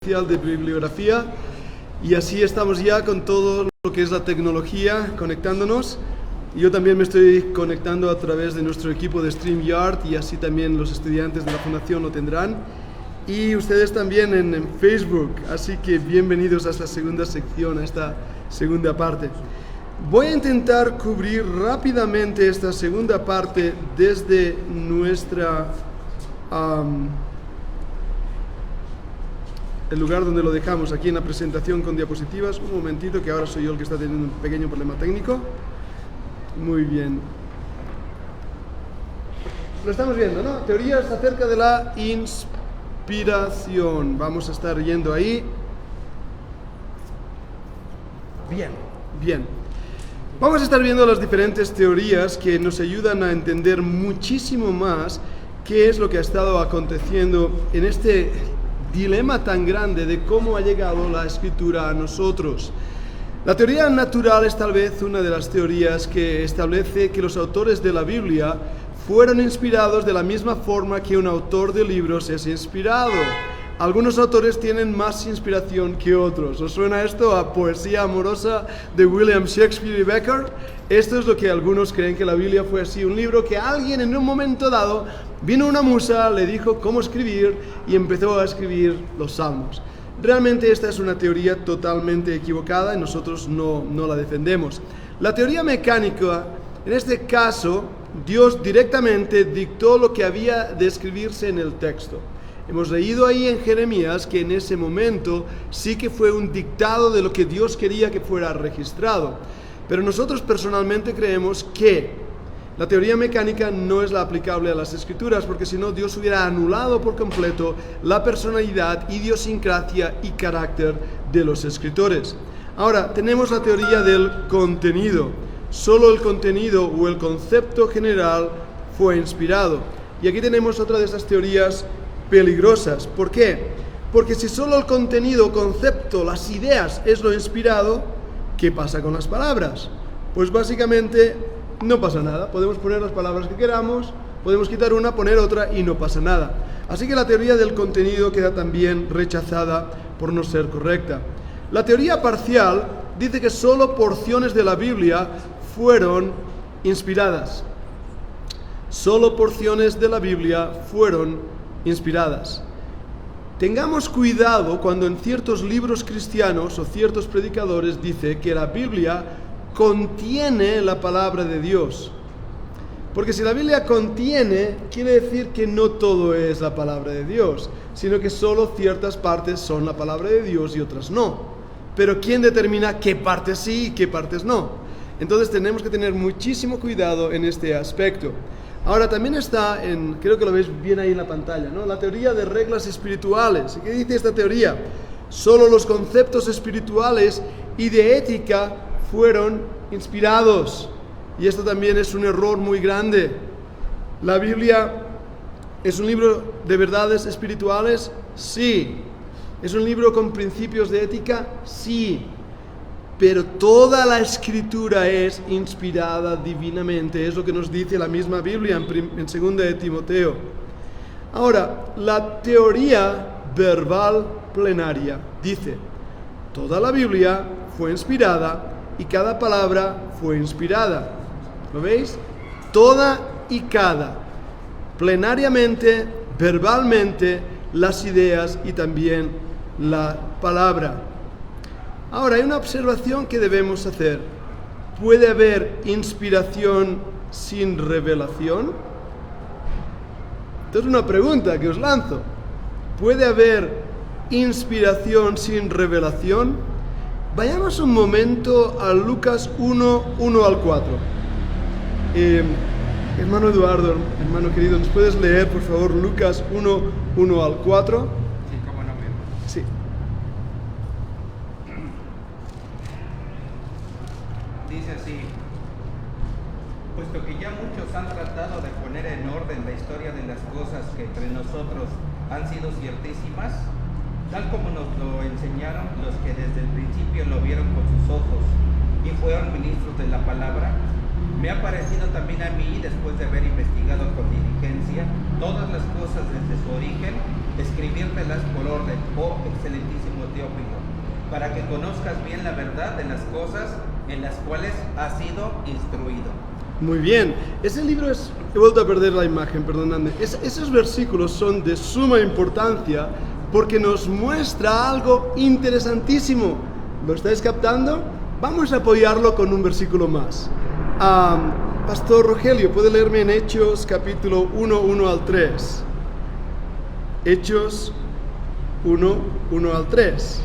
de bibliografía, y así estamos ya con todo lo que es la tecnología conectándonos. Yo también me estoy conectando a través de nuestro equipo de StreamYard, y así también los estudiantes de la fundación lo tendrán, y ustedes también en Facebook. Así que bienvenidos a esta segunda sección, a esta segunda parte. Voy a intentar cubrir rápidamente esta segunda parte desde nuestra el lugar donde lo dejamos, aquí en la presentación con diapositivas. Un momentito, que ahora soy yo el que está teniendo un pequeño problema técnico. Muy bien. Lo estamos viendo, ¿no? Teorías acerca de la inspiración. Vamos a estar yendo ahí. Bien. Vamos a estar viendo las diferentes teorías que nos ayudan a entender muchísimo más qué es lo que ha estado aconteciendo en este dilema tan grande de cómo ha llegado la escritura a nosotros. La teoría natural es tal vez una de las teorías que establece que los autores de la Biblia fueron inspirados de la misma forma que un autor de libros es inspirado. Algunos autores tienen más inspiración que otros. ¿Os suena esto a poesía amorosa de William Shakespeare y Becker? Esto es lo que algunos creen, que la Biblia fue así, un libro que alguien en un momento dado vino una musa, le dijo cómo escribir y empezó a escribir los salmos. Realmente esta es una teoría totalmente equivocada y nosotros no la defendemos. La teoría mecánica, en este caso, Dios directamente dictó lo que había de escribirse en el texto. Hemos leído ahí en Jeremías que en ese momento sí que fue un dictado de lo que Dios quería que fuera registrado. Pero nosotros personalmente creemos que la teoría mecánica no es la aplicable a las Escrituras, porque si no Dios hubiera anulado por completo la personalidad, idiosincrasia y carácter de los escritores. Ahora, tenemos la teoría del contenido. Solo el contenido o el concepto general fue inspirado. Y aquí tenemos otra de esas teorías peligrosas. ¿Por qué? Porque si solo el contenido, concepto, las ideas es lo inspirado, ¿qué pasa con las palabras? Pues básicamente no pasa nada. Podemos poner las palabras que queramos, podemos quitar una, poner otra y no pasa nada. Así que la teoría del contenido queda también rechazada por no ser correcta. La teoría parcial dice que solo porciones de la Biblia fueron inspiradas. Solo porciones de la Biblia fueron inspiradas. Tengamos cuidado cuando en ciertos libros cristianos o ciertos predicadores dice que la Biblia contiene la palabra de Dios. Porque si la Biblia contiene, quiere decir que no todo es la palabra de Dios, sino que solo ciertas partes son la palabra de Dios y otras no. Pero ¿quién determina qué partes sí y qué partes no? Entonces tenemos que tener muchísimo cuidado en este aspecto. Ahora también está, creo que lo veis bien ahí en la pantalla, ¿no? La teoría de reglas espirituales. ¿Qué dice esta teoría? Solo los conceptos espirituales y de ética fueron inspirados. Y esto también es un error muy grande. ¿La Biblia es un libro de verdades espirituales? Sí. ¿Es un libro con principios de ética? Sí. Pero toda la escritura es inspirada divinamente. Es lo que nos dice la misma Biblia en 2 de Timoteo. Ahora, la teoría verbal plenaria dice: toda la Biblia fue inspirada y cada palabra fue inspirada. ¿Lo veis? Toda y cada. Plenariamente, verbalmente, las ideas y también la palabra. Ahora, hay una observación que debemos hacer. ¿Puede haber inspiración sin revelación? Esta es una pregunta que os lanzo. ¿Puede haber inspiración sin revelación? Vayamos un momento a Lucas 1, 1 al 4. Hermano Eduardo, hermano querido, ¿nos puedes leer, por favor, Lucas 1, 1 al 4? Sí, cómo no, mi hermano. Sí. Dice así: puesto que ya muchos han tratado de poner en orden la historia de las cosas que entre nosotros han sido ciertísimas, tal como nos lo enseñaron los que desde el principio lo vieron con sus ojos y fueron ministros de la palabra, me ha parecido también a mí, después de haber investigado con diligencia todas las cosas desde su origen, escribírtelas por orden, oh excelentísimo Teófilo, para que conozcas bien la verdad de las cosas en las cuales has sido instruido. Muy bien, ese libro es... He vuelto a perder la imagen, perdonadme. Esos versículos son de suma importancia porque nos muestra algo interesantísimo. ¿Lo estáis captando? Vamos a apoyarlo con un versículo más. Pastor Rogelio, ¿puede leerme en Hechos capítulo 1, 1 al 3? Hechos 1, 1 al 3.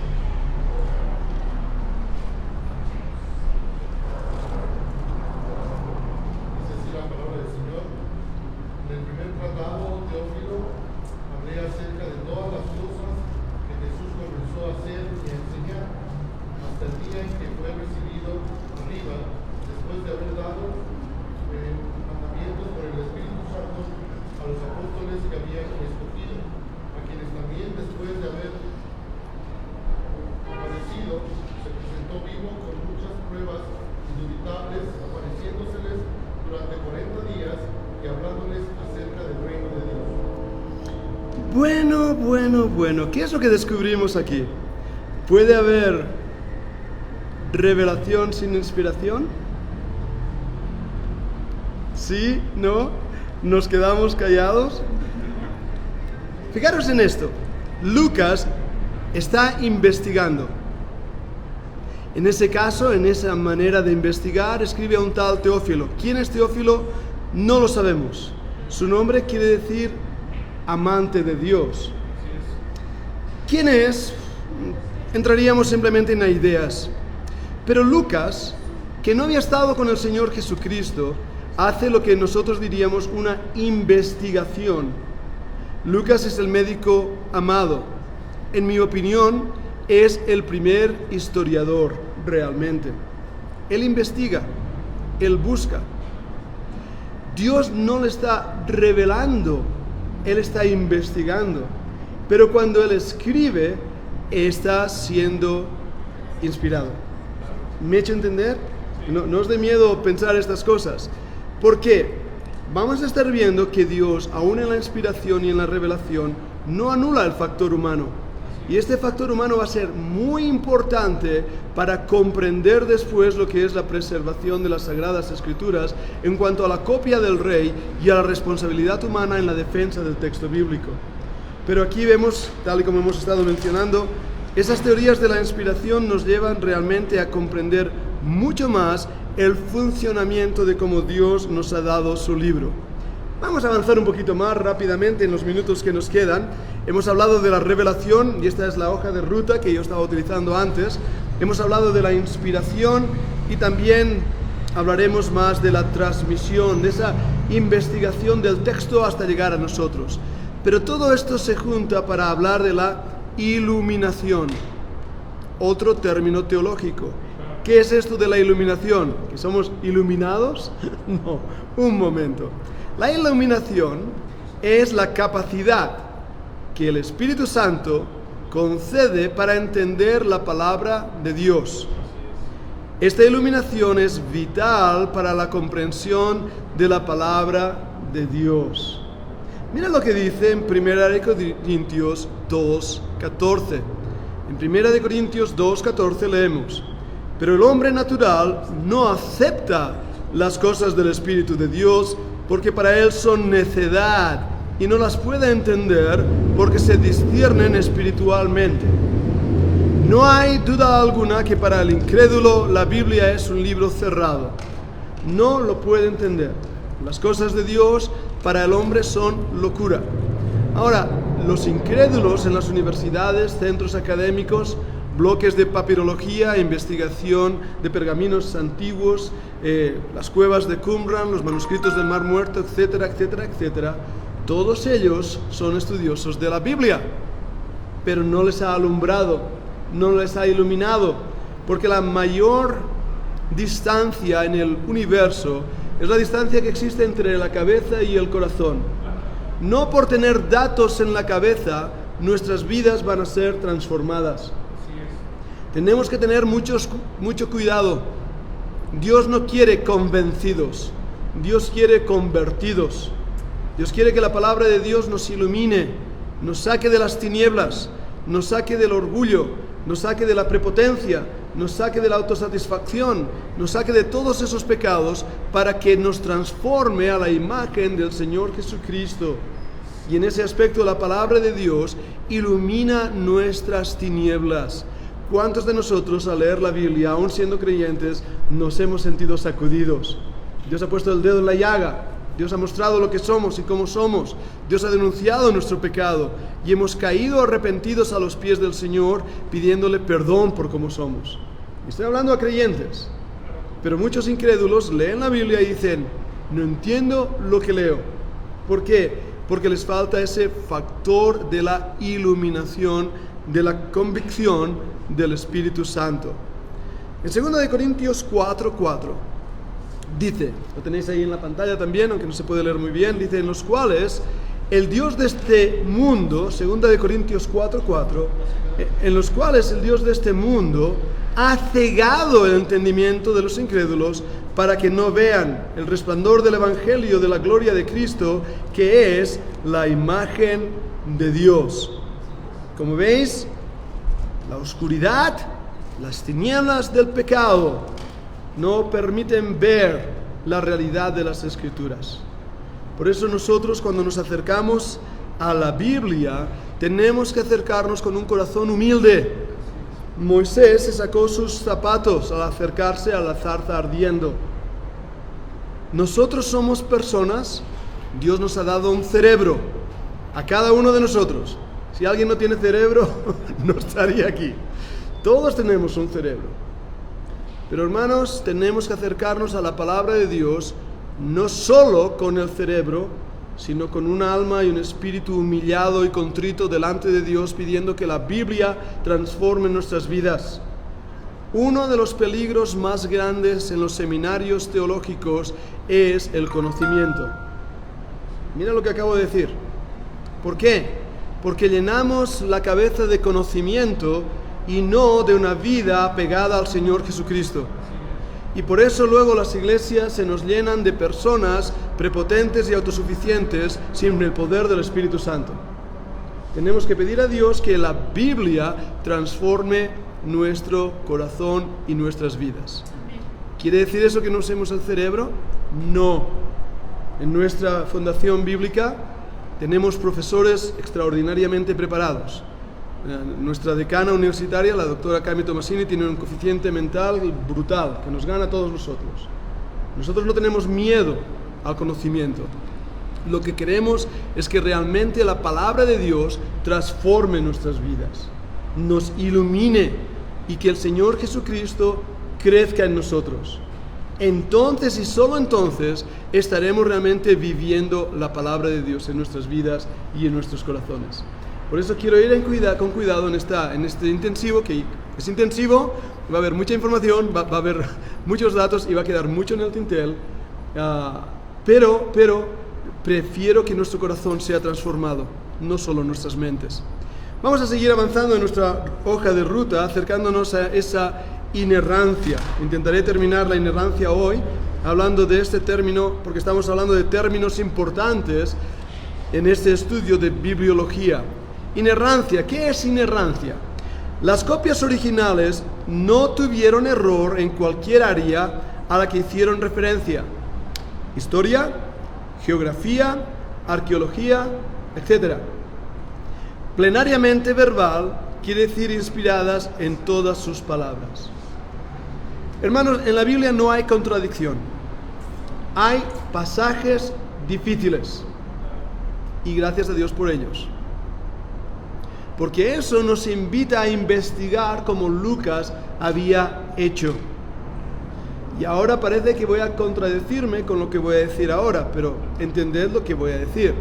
Bueno, ¿qué es lo que descubrimos aquí? ¿Puede haber revelación sin inspiración? ¿Sí? ¿No? ¿Nos quedamos callados? Fijaros en esto. Lucas está investigando. En ese caso, en esa manera de investigar, escribe a un tal Teófilo. ¿Quién es Teófilo? No lo sabemos. Su nombre quiere decir amante de Dios. ¿Quién es? Entraríamos simplemente en ideas. Pero Lucas, que no había estado con el Señor Jesucristo, hace lo que nosotros diríamos una investigación. Lucas es el médico amado. En mi opinión, es el primer historiador realmente. Él investiga, él busca. Dios no le está revelando, él está investigando. Pero cuando él escribe, está siendo inspirado. ¿Me he hecho entender? No os dé miedo pensar estas cosas. ¿Por qué? Vamos a estar viendo que Dios, aún en la inspiración y en la revelación, no anula el factor humano. Y este factor humano va a ser muy importante para comprender después lo que es la preservación de las Sagradas Escrituras en cuanto a la copia del rey y a la responsabilidad humana en la defensa del texto bíblico. Pero aquí vemos, tal y como hemos estado mencionando, esas teorías de la inspiración nos llevan realmente a comprender mucho más el funcionamiento de cómo Dios nos ha dado su libro. Vamos a avanzar un poquito más rápidamente en los minutos que nos quedan. Hemos hablado de la revelación, y esta es la hoja de ruta que yo estaba utilizando antes. Hemos hablado de la inspiración y también hablaremos más de la transmisión, de esa investigación del texto hasta llegar a nosotros. Pero todo esto se junta para hablar de la iluminación, otro término teológico. ¿Qué es esto de la iluminación? ¿Que somos iluminados? No, un momento. La iluminación es la capacidad que el Espíritu Santo concede para entender la palabra de Dios. Esta iluminación es vital para la comprensión de la palabra de Dios. Mira lo que dice en 1 Corintios 2:14. En 1 Corintios 2:14 leemos: pero el hombre natural no acepta las cosas del Espíritu de Dios porque para él son necedad y no las puede entender porque se disciernen espiritualmente. No hay duda alguna que para el incrédulo la Biblia es un libro cerrado. No lo puede entender. Las cosas de Dios para el hombre son locura. Ahora, los incrédulos en las universidades, centros académicos, bloques de papirología, investigación de pergaminos antiguos, las cuevas de Qumran, los manuscritos del Mar Muerto, etcétera, etcétera, etcétera, todos ellos son estudiosos de la Biblia, pero no les ha alumbrado, no les ha iluminado, porque la mayor distancia en el universo es la distancia que existe entre la cabeza y el corazón. No por tener datos en la cabeza, nuestras vidas van a ser transformadas. Tenemos que tener mucho cuidado. Dios no quiere convencidos, Dios quiere convertidos. Dios quiere que la palabra de Dios nos ilumine, nos saque de las tinieblas, nos saque del orgullo, nos saque de la prepotencia, nos saque de la autosatisfacción, nos saque de todos esos pecados para que nos transforme a la imagen del Señor Jesucristo. Y en ese aspecto la palabra de Dios ilumina nuestras tinieblas. ¿Cuántos de nosotros al leer la Biblia, aún siendo creyentes, nos hemos sentido sacudidos? Dios ha puesto el dedo en la llaga, Dios ha mostrado lo que somos y cómo somos, Dios ha denunciado nuestro pecado y hemos caído arrepentidos a los pies del Señor pidiéndole perdón por cómo somos. Estoy hablando a creyentes, pero muchos incrédulos leen la Biblia y dicen, no entiendo lo que leo. ¿Por qué? Porque les falta ese factor de la iluminación, de la convicción del Espíritu Santo. En 2 Corintios 4:4 dice, lo tenéis ahí en la pantalla también, aunque no se puede leer muy bien, dice, en los cuales el Dios de este mundo, 2 Corintios 4:4, en los cuales el Dios de este mundo ha cegado el entendimiento de los incrédulos para que no vean el resplandor del Evangelio de la gloria de Cristo, que es la imagen de Dios. Como veis, la oscuridad, las tinieblas del pecado no permiten ver la realidad de las Escrituras. Por eso nosotros, cuando nos acercamos a la Biblia, tenemos que acercarnos con un corazón humilde. Moisés se sacó sus zapatos al acercarse a la zarza ardiendo. Nosotros somos personas, Dios nos ha dado un cerebro, a cada uno de nosotros. Si alguien no tiene cerebro, no estaría aquí. Todos tenemos un cerebro. Pero hermanos, tenemos que acercarnos a la palabra de Dios, no solo con el cerebro, sino con un alma y un espíritu humillado y contrito delante de Dios, pidiendo que la Biblia transforme nuestras vidas. Uno de los peligros más grandes en los seminarios teológicos es el conocimiento. Mira lo que acabo de decir. ¿Por qué? Porque llenamos la cabeza de conocimiento y no de una vida apegada al Señor Jesucristo. Y por eso luego las iglesias se nos llenan de personas prepotentes y autosuficientes sin el poder del Espíritu Santo. Tenemos que pedir a Dios que la Biblia transforme nuestro corazón y nuestras vidas. ¿Quiere decir eso que no usemos el cerebro? No. En nuestra fundación bíblica tenemos profesores extraordinariamente preparados. Nuestra decana universitaria, la doctora Cami Tomasini, tiene un coeficiente mental brutal, que nos gana a todos nosotros. Nosotros no tenemos miedo al conocimiento. Lo que queremos es que realmente la palabra de Dios transforme nuestras vidas, nos ilumine y que el Señor Jesucristo crezca en nosotros. Entonces y solo entonces estaremos realmente viviendo la palabra de Dios en nuestras vidas y en nuestros corazones. Por eso quiero ir con cuidado en este intensivo, que es intensivo, va a haber mucha información, va a haber muchos datos y va a quedar mucho en el tintel, pero prefiero que nuestro corazón sea transformado, no solo nuestras mentes. Vamos a seguir avanzando en nuestra hoja de ruta, acercándonos a esa inerrancia. Intentaré terminar la inerrancia hoy hablando de este término, porque estamos hablando de términos importantes en este estudio de bibliología. Inerrancia, ¿qué es inerrancia? Las copias originales no tuvieron error en cualquier área a la que hicieron referencia. Historia, geografía, arqueología, etc. Plenariamente verbal quiere decir inspiradas en todas sus palabras. Hermanos, en la Biblia no hay contradicción. Hay pasajes difíciles y gracias a Dios por ellos. Porque eso nos invita a investigar como Lucas había hecho. Y ahora parece que voy a contradecirme con lo que voy a decir ahora, pero entended lo que voy a decir.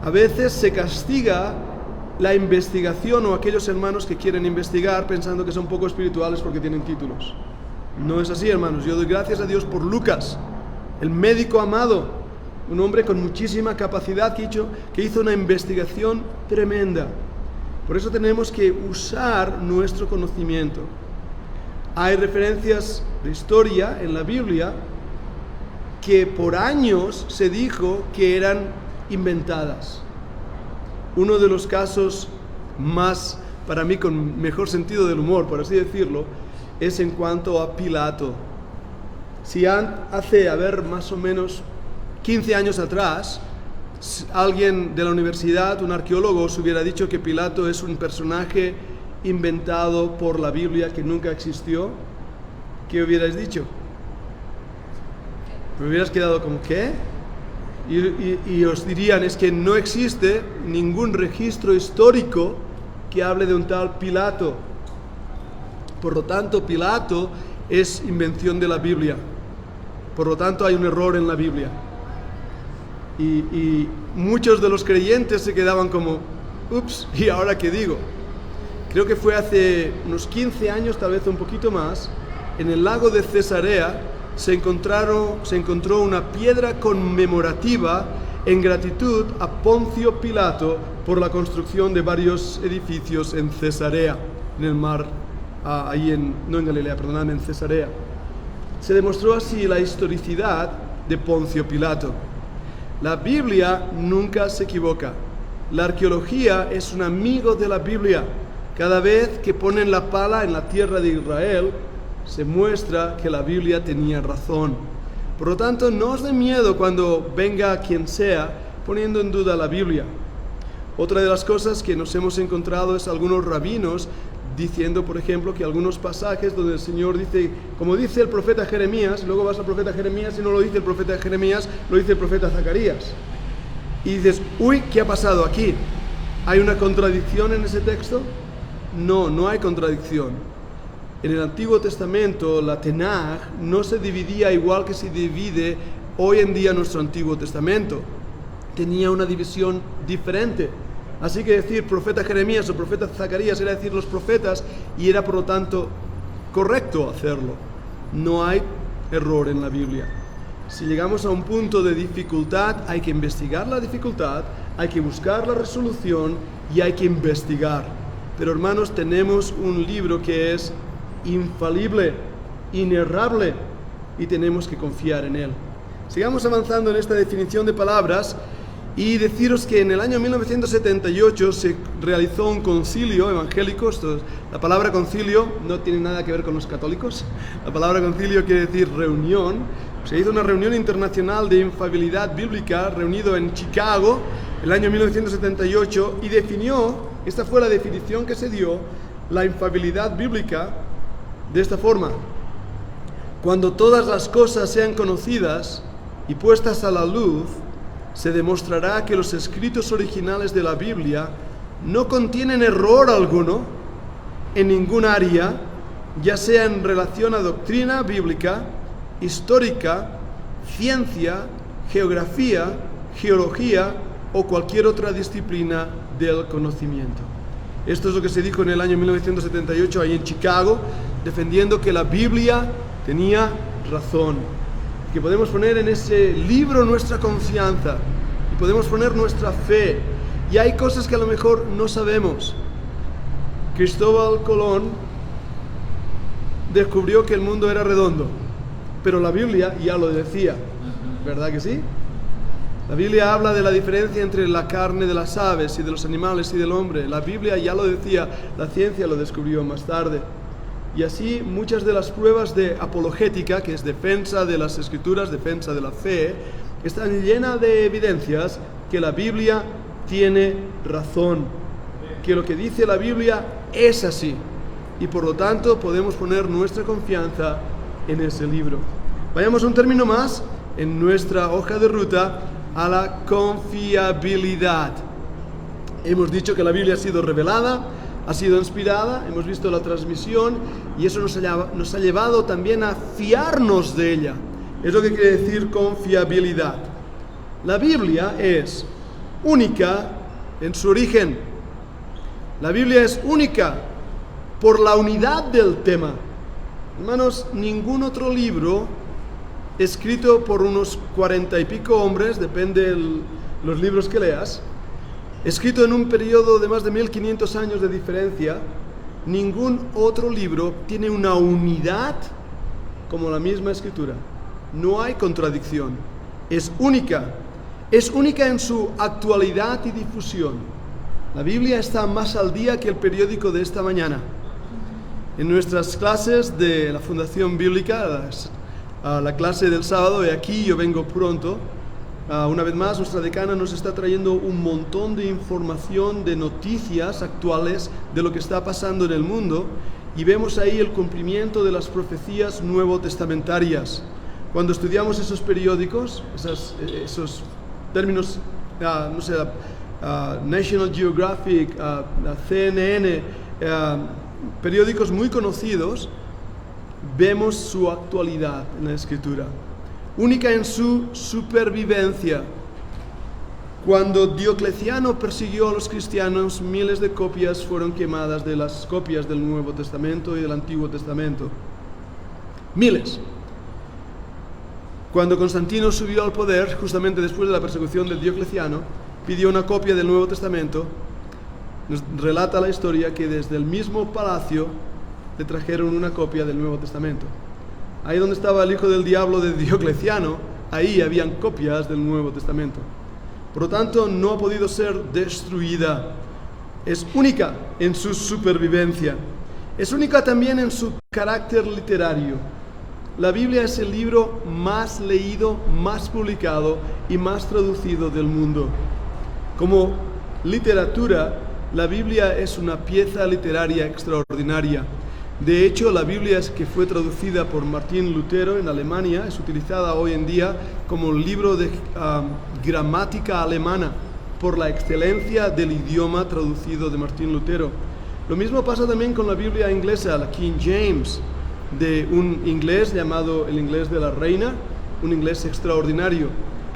A veces se castiga la investigación o aquellos hermanos que quieren investigar pensando que son poco espirituales porque tienen títulos. No es así, hermanos. Yo doy gracias a Dios por Lucas, el médico amado, un hombre con muchísima capacidad que hizo una investigación tremenda. Por eso tenemos que usar nuestro conocimiento. Hay referencias de historia en la Biblia que por años se dijo que eran inventadas. Uno de los casos más, para mí, con mejor sentido del humor, por así decirlo, es en cuanto a Pilato. Si hace, más o menos 15 años atrás, alguien de la universidad, un arqueólogo, os hubiera dicho que Pilato es un personaje inventado por la Biblia que nunca existió, ¿qué hubierais dicho? ¿Me hubieras quedado como qué? Y os dirían, es que no existe ningún registro histórico que hable de un tal Pilato. Por lo tanto, Pilato es invención de la Biblia. Por lo tanto, hay un error en la Biblia. Y muchos de los creyentes se quedaban como, ups, ¿y ahora qué digo? Creo que fue hace unos 15 años, tal vez un poquito más, en el lago de Cesarea se encontró una piedra conmemorativa en gratitud a Poncio Pilato por la construcción de varios edificios en Cesarea, en el mar, no en Galilea, perdonadme, en Cesarea. Se demostró así la historicidad de Poncio Pilato. La Biblia nunca se equivoca. La arqueología es un amigo de la Biblia. Cada vez que ponen la pala en la tierra de Israel, se muestra que la Biblia tenía razón. Por lo tanto, no os dé miedo cuando venga quien sea poniendo en duda la Biblia. Otra de las cosas que nos hemos encontrado es algunos rabinos diciendo, por ejemplo, que algunos pasajes donde el Señor dice, como dice el profeta Jeremías, luego vas al profeta Jeremías y no lo dice el profeta Jeremías, lo dice el profeta Zacarías. Y dices, uy, ¿qué ha pasado aquí? ¿Hay una contradicción en ese texto? No, no hay contradicción. En el Antiguo Testamento, la Tanaj no se dividía igual que se divide hoy en día nuestro Antiguo Testamento. Tenía una división diferente. Así que decir profeta Jeremías o profeta Zacarías era decir los profetas, y era por lo tanto correcto hacerlo. No hay error en la Biblia. Si llegamos a un punto de dificultad, hay que investigar la dificultad, hay que buscar la resolución y hay que investigar. Pero hermanos, tenemos un libro que es infalible, inerrable, y tenemos que confiar en él. Sigamos avanzando en esta definición de palabras y deciros que en el año 1978 se realizó un concilio evangélico. La palabra concilio no tiene nada que ver con los católicos. La palabra concilio quiere decir reunión. Se hizo una reunión internacional de infalibilidad bíblica reunido en Chicago el año 1978 y definió, esta fue la definición que se dio, la infalibilidad bíblica de esta forma: cuando todas las cosas sean conocidas y puestas a la luz, se demostrará que los escritos originales de la Biblia no contienen error alguno en ningún área, ya sea en relación a doctrina bíblica, histórica, ciencia, geografía, geología o cualquier otra disciplina del conocimiento. Esto es lo que se dijo en el año 1978 ahí en Chicago, defendiendo que la Biblia tenía razón, que podemos poner en ese libro nuestra confianza y podemos poner nuestra fe. Y hay cosas que a lo mejor no sabemos. Cristóbal Colón descubrió que el mundo era redondo, pero la Biblia ya lo decía, ¿verdad que sí? La Biblia habla de la diferencia entre la carne de las aves y de los animales y del hombre. La Biblia ya lo decía, la ciencia lo descubrió más tarde. Y así muchas de las pruebas de apologética, que es defensa de las escrituras, defensa de la fe, están llenas de evidencias que la Biblia tiene razón, que lo que dice la Biblia es así, y por lo tanto podemos poner nuestra confianza en ese libro. Vayamos a un término más en nuestra hoja de ruta, a la confiabilidad. Hemos dicho que la Biblia ha sido revelada, ha sido inspirada, hemos visto la transmisión y eso nos ha llevado también a fiarnos de ella. Es lo que quiere decir confiabilidad. La Biblia es única en su origen. La Biblia es única por la unidad del tema. Hermanos, ningún otro libro escrito por unos 40 y pico hombres, depende los libros que leas, escrito en un periodo de más de 1500 años de diferencia, ningún otro libro tiene una unidad como la misma escritura. No hay contradicción. Es única en su actualidad y difusión. La Biblia está más al día que el periódico de esta mañana. En nuestras clases de la Fundación Bíblica, la clase del sábado, y aquí yo vengo pronto, una vez más nuestra decana nos está trayendo un montón de información, de noticias actuales de lo que está pasando en el mundo, y vemos ahí el cumplimiento de las profecías nuevotestamentarias. Cuando estudiamos esos periódicos, esos términos, National Geographic, CNN, periódicos muy conocidos, vemos su actualidad en la Escritura, única en su supervivencia. Cuando Diocleciano persiguió a los cristianos, miles de copias fueron quemadas de las copias del Nuevo Testamento y del Antiguo Testamento. Miles. Cuando Constantino subió al poder, justamente después de la persecución de Diocleciano, pidió una copia del Nuevo Testamento. Nos relata la historia que desde el mismo palacio le trajeron una copia del Nuevo Testamento. Ahí donde estaba el hijo del diablo de Diocleciano, ahí habían copias del Nuevo Testamento. Por lo tanto, no ha podido ser destruida. Es única en su supervivencia. Es única también en su carácter literario. La Biblia es el libro más leído, más publicado y más traducido del mundo. Como literatura, la Biblia es una pieza literaria extraordinaria. De hecho, la Biblia, que fue traducida por Martín Lutero en Alemania, es utilizada hoy en día como libro de gramática alemana por la excelencia del idioma traducido de Martín Lutero. Lo mismo pasa también con la Biblia inglesa, la King James, de un inglés llamado el inglés de la reina, un inglés extraordinario.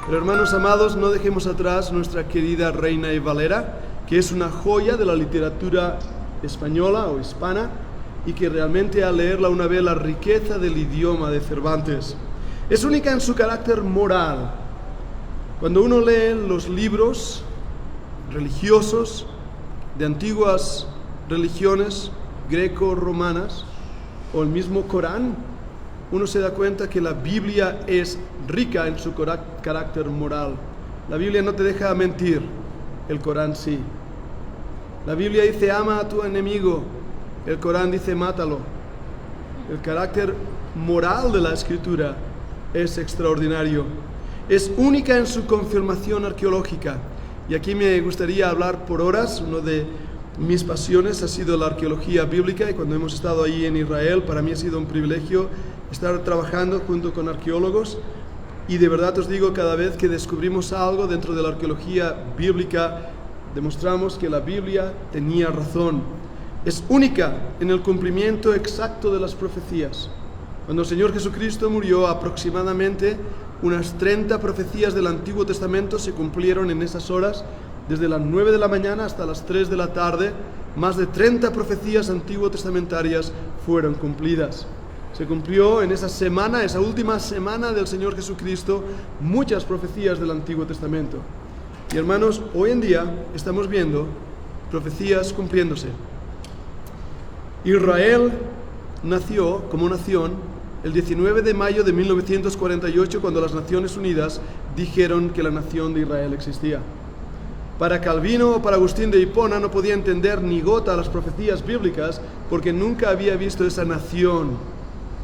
Pero hermanos amados, no dejemos atrás nuestra querida Reina y Valera, que es una joya de la literatura española o hispana, y que realmente al leerla una vez la riqueza del idioma de Cervantes. Es única en su carácter moral. Cuando uno lee los libros religiosos de antiguas religiones greco-romanas o el mismo Corán, uno se da cuenta que la Biblia es rica en su carácter moral. La Biblia no te deja mentir, el Corán sí. La Biblia dice ama a tu enemigo, el Corán dice mátalo. El carácter moral de la Escritura es extraordinario. Es única en su confirmación arqueológica. Y aquí me gustaría hablar por horas. Una de mis pasiones ha sido la arqueología bíblica, y cuando hemos estado ahí en Israel, para mí ha sido un privilegio estar trabajando junto con arqueólogos. Y de verdad os digo, cada vez que descubrimos algo dentro de la arqueología bíblica, demostramos que la Biblia tenía razón. Es única en el cumplimiento exacto de las profecías. Cuando el Señor Jesucristo murió, aproximadamente unas 30 profecías del Antiguo Testamento se cumplieron en esas horas, desde las 9 de la mañana hasta las 3 de la tarde. Más de 30 profecías antiguo testamentarias fueron cumplidas. Se cumplió en esa semana, esa última semana del Señor Jesucristo, muchas profecías del Antiguo Testamento. Y hermanos, hoy en día estamos viendo profecías cumpliéndose. Israel nació como nación el 19 de mayo de 1948, cuando las Naciones Unidas dijeron que la nación de Israel existía. Para Calvino o para Agustín de Hipona no podía entender ni gota las profecías bíblicas porque nunca había visto esa nación.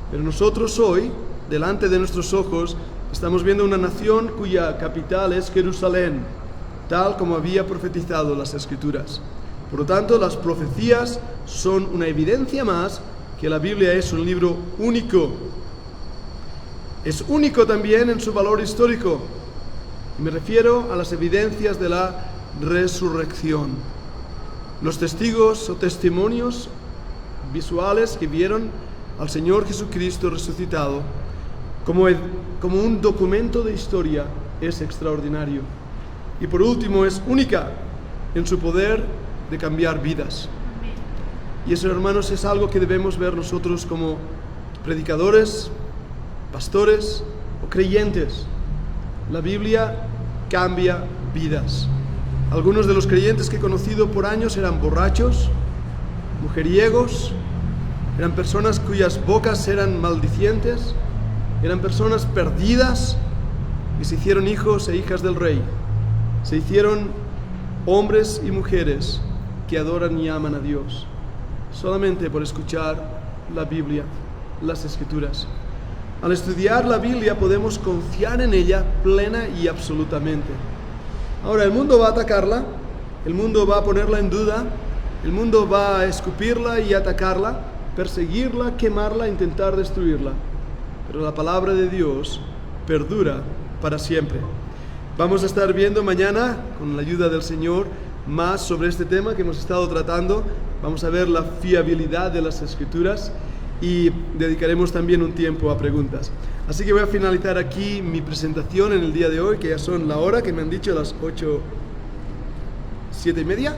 Pero nosotros hoy, delante de nuestros ojos, estamos viendo una nación cuya capital es Jerusalén, tal como había profetizado las Escrituras. Por lo tanto, las profecías son una evidencia más que la Biblia es un libro único. Es único también en su valor histórico. Me refiero a las evidencias de la resurrección. Los testigos o testimonios visuales que vieron al Señor Jesucristo resucitado como un documento de historia es extraordinario. Y por último, es única en su poder de cambiar vidas. Y eso, hermanos, es algo que debemos ver nosotros como predicadores, pastores o creyentes. La Biblia cambia vidas. Algunos de los creyentes que he conocido por años eran borrachos, mujeriegos, eran personas cuyas bocas eran maldicientes, eran personas perdidas y se hicieron hijos e hijas del rey. Se hicieron hombres y mujeres que adoran y aman a Dios, solamente por escuchar la Biblia, las Escrituras. Al estudiar la Biblia podemos confiar en ella plena y absolutamente. Ahora, el mundo va a atacarla, el mundo va a ponerla en duda, el mundo va a escupirla y atacarla, perseguirla, quemarla, intentar destruirla. Pero la palabra de Dios perdura para siempre. Vamos a estar viendo mañana, con la ayuda del Señor, más sobre este tema que hemos estado tratando. Vamos a ver la fiabilidad de las Escrituras y dedicaremos también un tiempo a preguntas. Así que voy a finalizar aquí mi presentación en el día de hoy, que ya son la hora que me han dicho, las 7:30.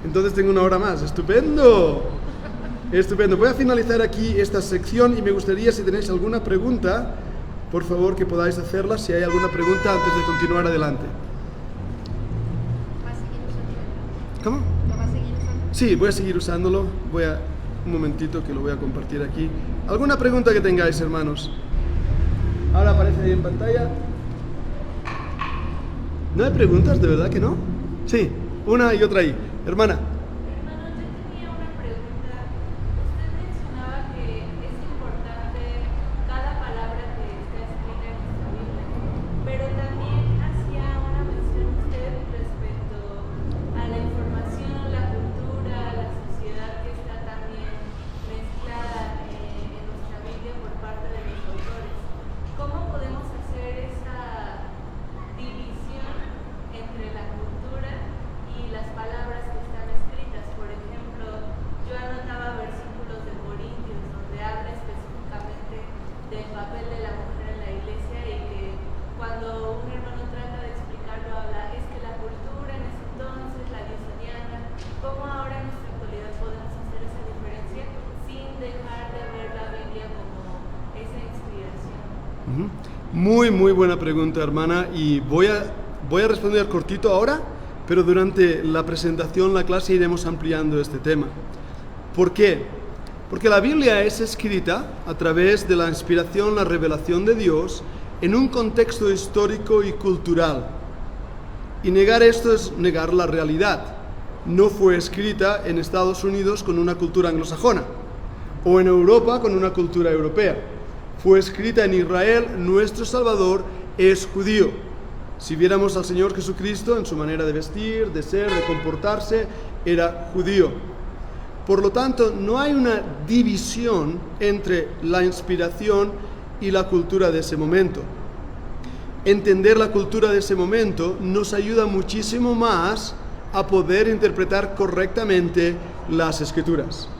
Entonces tengo una hora más. ¡Estupendo! Estupendo. Voy a finalizar aquí esta sección y me gustaría, si tenéis alguna pregunta, por favor que podáis hacerla, si hay alguna pregunta antes de continuar adelante. ¿Vas a seguir usando? ¿Cómo? ¿Lo vas a seguir usando? Sí, voy a seguir usándolo. Un momentito que lo voy a compartir aquí. ¿Alguna pregunta que tengáis, hermanos? Ahora aparece ahí en pantalla. ¿No hay preguntas? ¿De verdad que no? Sí, una y otra ahí. Hermana. Hermano, yo tenía una pregunta. Usted mencionaba que es importante cada palabra que está escrita en nuestra Biblia, pero también hacía una mención usted respecto a la información, la cultura, la sociedad que está también mezclada en nuestra Biblia por parte de los autores. ¿Cómo podemos hacer esa división entre la cultura y las palabras que están escritas? Por ejemplo, yo anotaba versículos de Corintios donde habla específicamente del papel de la mujer en la iglesia y que cuando un hermano trata de explicarlo habla, es que la cultura en ese entonces, la diocesana, ¿cómo ahora en nuestra actualidad podemos hacer esa diferencia sin dejar de ver la Biblia como esa inspiración? Muy buena pregunta, hermana, y voy a responder cortito ahora, pero durante la presentación, la clase, iremos ampliando este tema. ¿Por qué? Porque la Biblia es escrita a través de la inspiración, la revelación de Dios, en un contexto histórico y cultural. Y negar esto es negar la realidad. No fue escrita en Estados Unidos con una cultura anglosajona, o en Europa con una cultura europea. Fue escrita en Israel, nuestro Salvador es judío. Si viéramos al Señor Jesucristo en su manera de vestir, de ser, de comportarse, era judío. Por lo tanto, no hay una división entre la inspiración y la cultura de ese momento. Entender la cultura de ese momento nos ayuda muchísimo más a poder interpretar correctamente las Escrituras.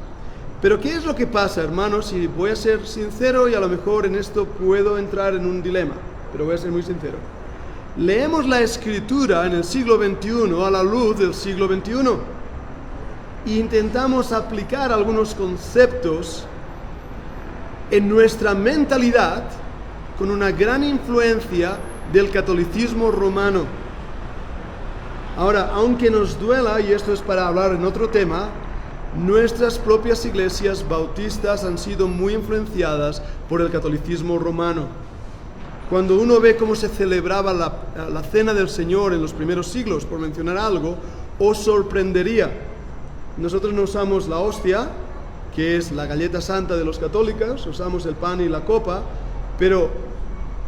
Pero ¿qué es lo que pasa, hermanos? Y voy a ser sincero, y a lo mejor en esto puedo entrar en un dilema, pero voy a ser muy sincero. Leemos la Escritura en el siglo XXI a la luz del siglo XXI e intentamos aplicar algunos conceptos en nuestra mentalidad con una gran influencia del catolicismo romano. Ahora, aunque nos duela, y esto es para hablar en otro tema, nuestras propias iglesias bautistas han sido muy influenciadas por el catolicismo romano. Cuando uno ve cómo se celebraba la cena del Señor en los primeros siglos, por mencionar algo, os sorprendería. Nosotros no usamos la hostia, que es la galleta santa de los católicos, usamos el pan y la copa, pero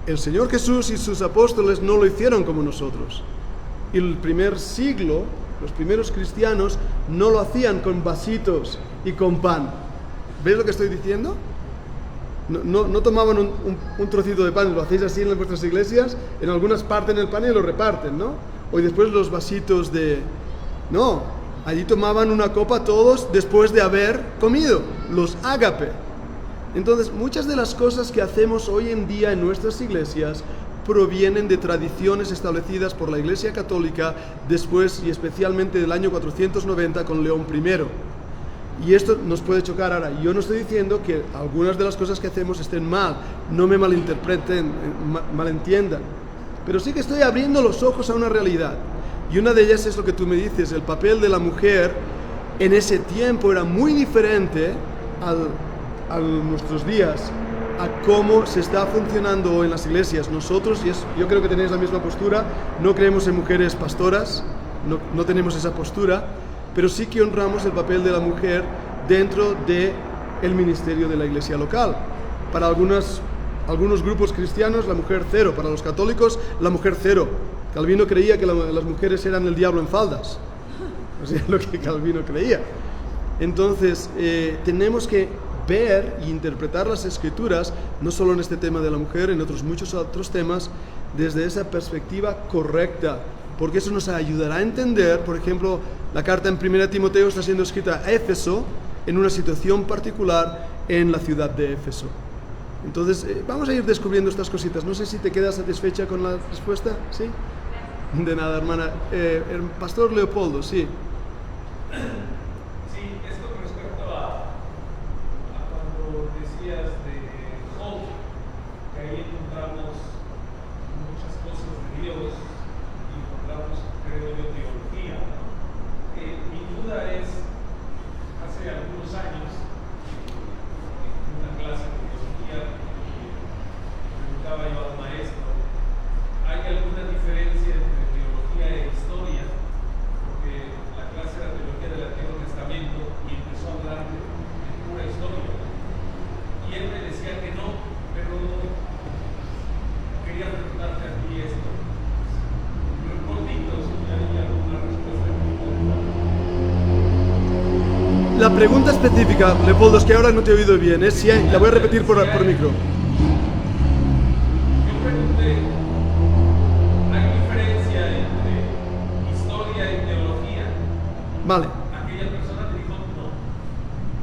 el Señor Jesús y sus apóstoles no lo hicieron como nosotros. Y el primer siglo, los primeros cristianos no lo hacían con vasitos y con pan. ¿Veis lo que estoy diciendo? No tomaban un trocito de pan, lo hacéis así en vuestras iglesias, en algunas parten el pan y lo reparten, ¿no? O después los vasitos de... No, allí tomaban una copa todos después de haber comido, los ágape. Entonces, muchas de las cosas que hacemos hoy en día en nuestras iglesias provienen de tradiciones establecidas por la Iglesia Católica después y especialmente del año 490 con León I. Y esto nos puede chocar ahora. Yo no estoy diciendo que algunas de las cosas que hacemos estén mal, no me malinterpreten, malentiendan, pero sí que estoy abriendo los ojos a una realidad. Y una de ellas es lo que tú me dices, el papel de la mujer en ese tiempo era muy diferente a nuestros días. a cómo se está funcionando hoy en las iglesias. Nosotros, yo creo que tenéis la misma postura, no creemos en mujeres pastoras, no tenemos esa postura, pero sí que honramos el papel de la mujer dentro del ministerio de la iglesia local. Para algunos grupos cristianos, la mujer cero. Para los católicos, la mujer cero. Calvino creía que las mujeres eran el diablo en faldas. O sea, lo que Calvino creía. Entonces, tenemos que ver e interpretar las escrituras, no solo en este tema de la mujer, en muchos otros temas, desde esa perspectiva correcta, porque eso nos ayudará a entender, por ejemplo, la carta en 1 Timoteo está siendo escrita a Éfeso, en una situación particular en la ciudad de Éfeso. Entonces, vamos a ir descubriendo estas cositas. No sé si te quedas satisfecha con la respuesta, ¿sí? De nada, hermana. El pastor Leopoldo, sí. Sí, esto con respecto a cuando decías de Job, que ahí encontramos muchas cosas de Dios y encontramos, creo yo, teología. Mi duda es, hace algunos años, en una clase de teología, preguntaba yo al maestro, ¿hay alguna diferencia entre teología e historia? Porque la clase era teología del Antiguo Testamento y empezó a hablar de pura historia. Y él me decía que no, pero quería preguntarte a ti esto. Cortito, si hay alguna respuesta. La pregunta específica, Leopoldo, es que ahora no te he oído bien, ¿eh? Sí, la voy a repetir por micro. Yo pregunté, ¿hay diferencia entre historia y teología? Vale, Aquella persona me dijo no.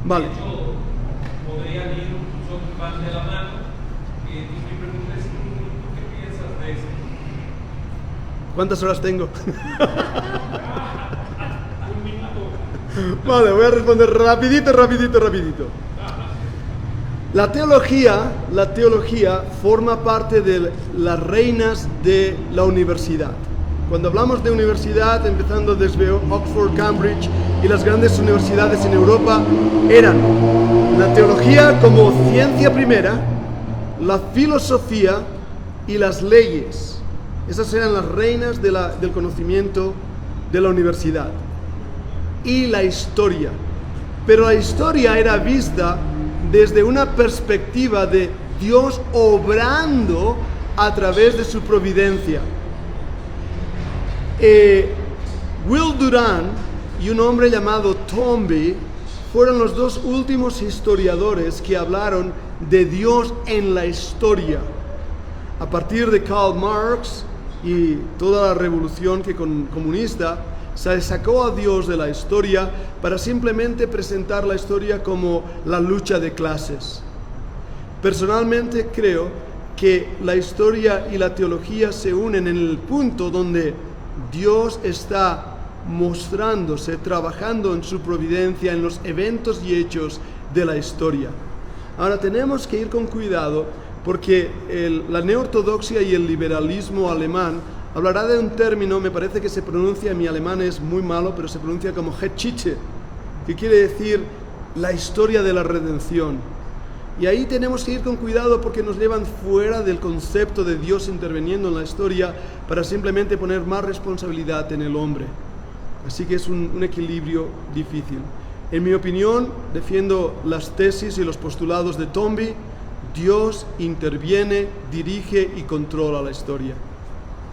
vale. De hecho, podrían ir, son van de la mano. Y mi pregunta es, ¿tú qué piensas de eso? ¿Cuántas horas tengo? Un minuto. Vale, voy a responder rapidito. La teología forma parte de las reinas de la universidad. Cuando hablamos de universidad, empezando desde Oxford, Cambridge y las grandes universidades en Europa, eran la teología como ciencia primera, la filosofía y las leyes. Esas eran las reinas del conocimiento de la universidad. Y la historia. Pero la historia era vista desde una perspectiva de Dios obrando a través de su providencia. Will Durant y un hombre llamado Toynbee fueron los dos últimos historiadores que hablaron de Dios en la historia. A partir de Karl Marx y toda la revolución comunista, se sacó a Dios de la historia para simplemente presentar la historia como la lucha de clases. Personalmente creo que la historia y la teología se unen en el punto donde Dios está mostrándose, trabajando en su providencia, en los eventos y hechos de la historia. Ahora tenemos que ir con cuidado porque la neortodoxia y el liberalismo alemán hablará de un término, me parece que se pronuncia, mi alemán es muy malo, pero se pronuncia como Geschichte, que quiere decir la historia de la redención. Y ahí tenemos que ir con cuidado porque nos llevan fuera del concepto de Dios interviniendo en la historia para simplemente poner más responsabilidad en el hombre. Así que es un equilibrio difícil. En mi opinión, defiendo las tesis y los postulados de Toynbee. Dios interviene, dirige y controla la historia.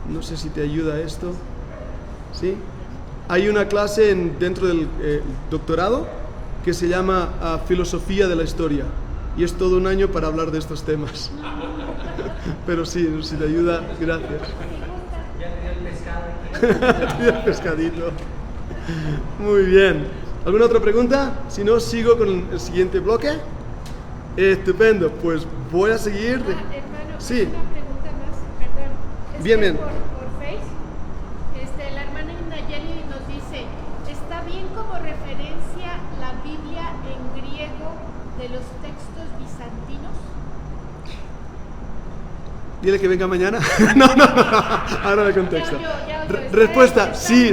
No sé si te ayuda esto. ¿Sí? Hay una clase dentro del doctorado que se llama Filosofía de la Historia. Y es todo un año para hablar de estos temas. Pero sí, si te ayuda, gracias. Ya tenía el pescado aquí. El pescadito. Muy bien. ¿Alguna otra pregunta? Si no, sigo con el siguiente bloque. Estupendo. Pues voy a seguir. Hermano, Sí. una pregunta más, perdón. Bien, bien. Por Face, la hermana Nayeli nos dice, ¿está bien como referencia la Biblia en griego de los textos bizantinos? Dile que venga mañana. No. Ahora me contexto. Ya oyó. Respuesta, sí.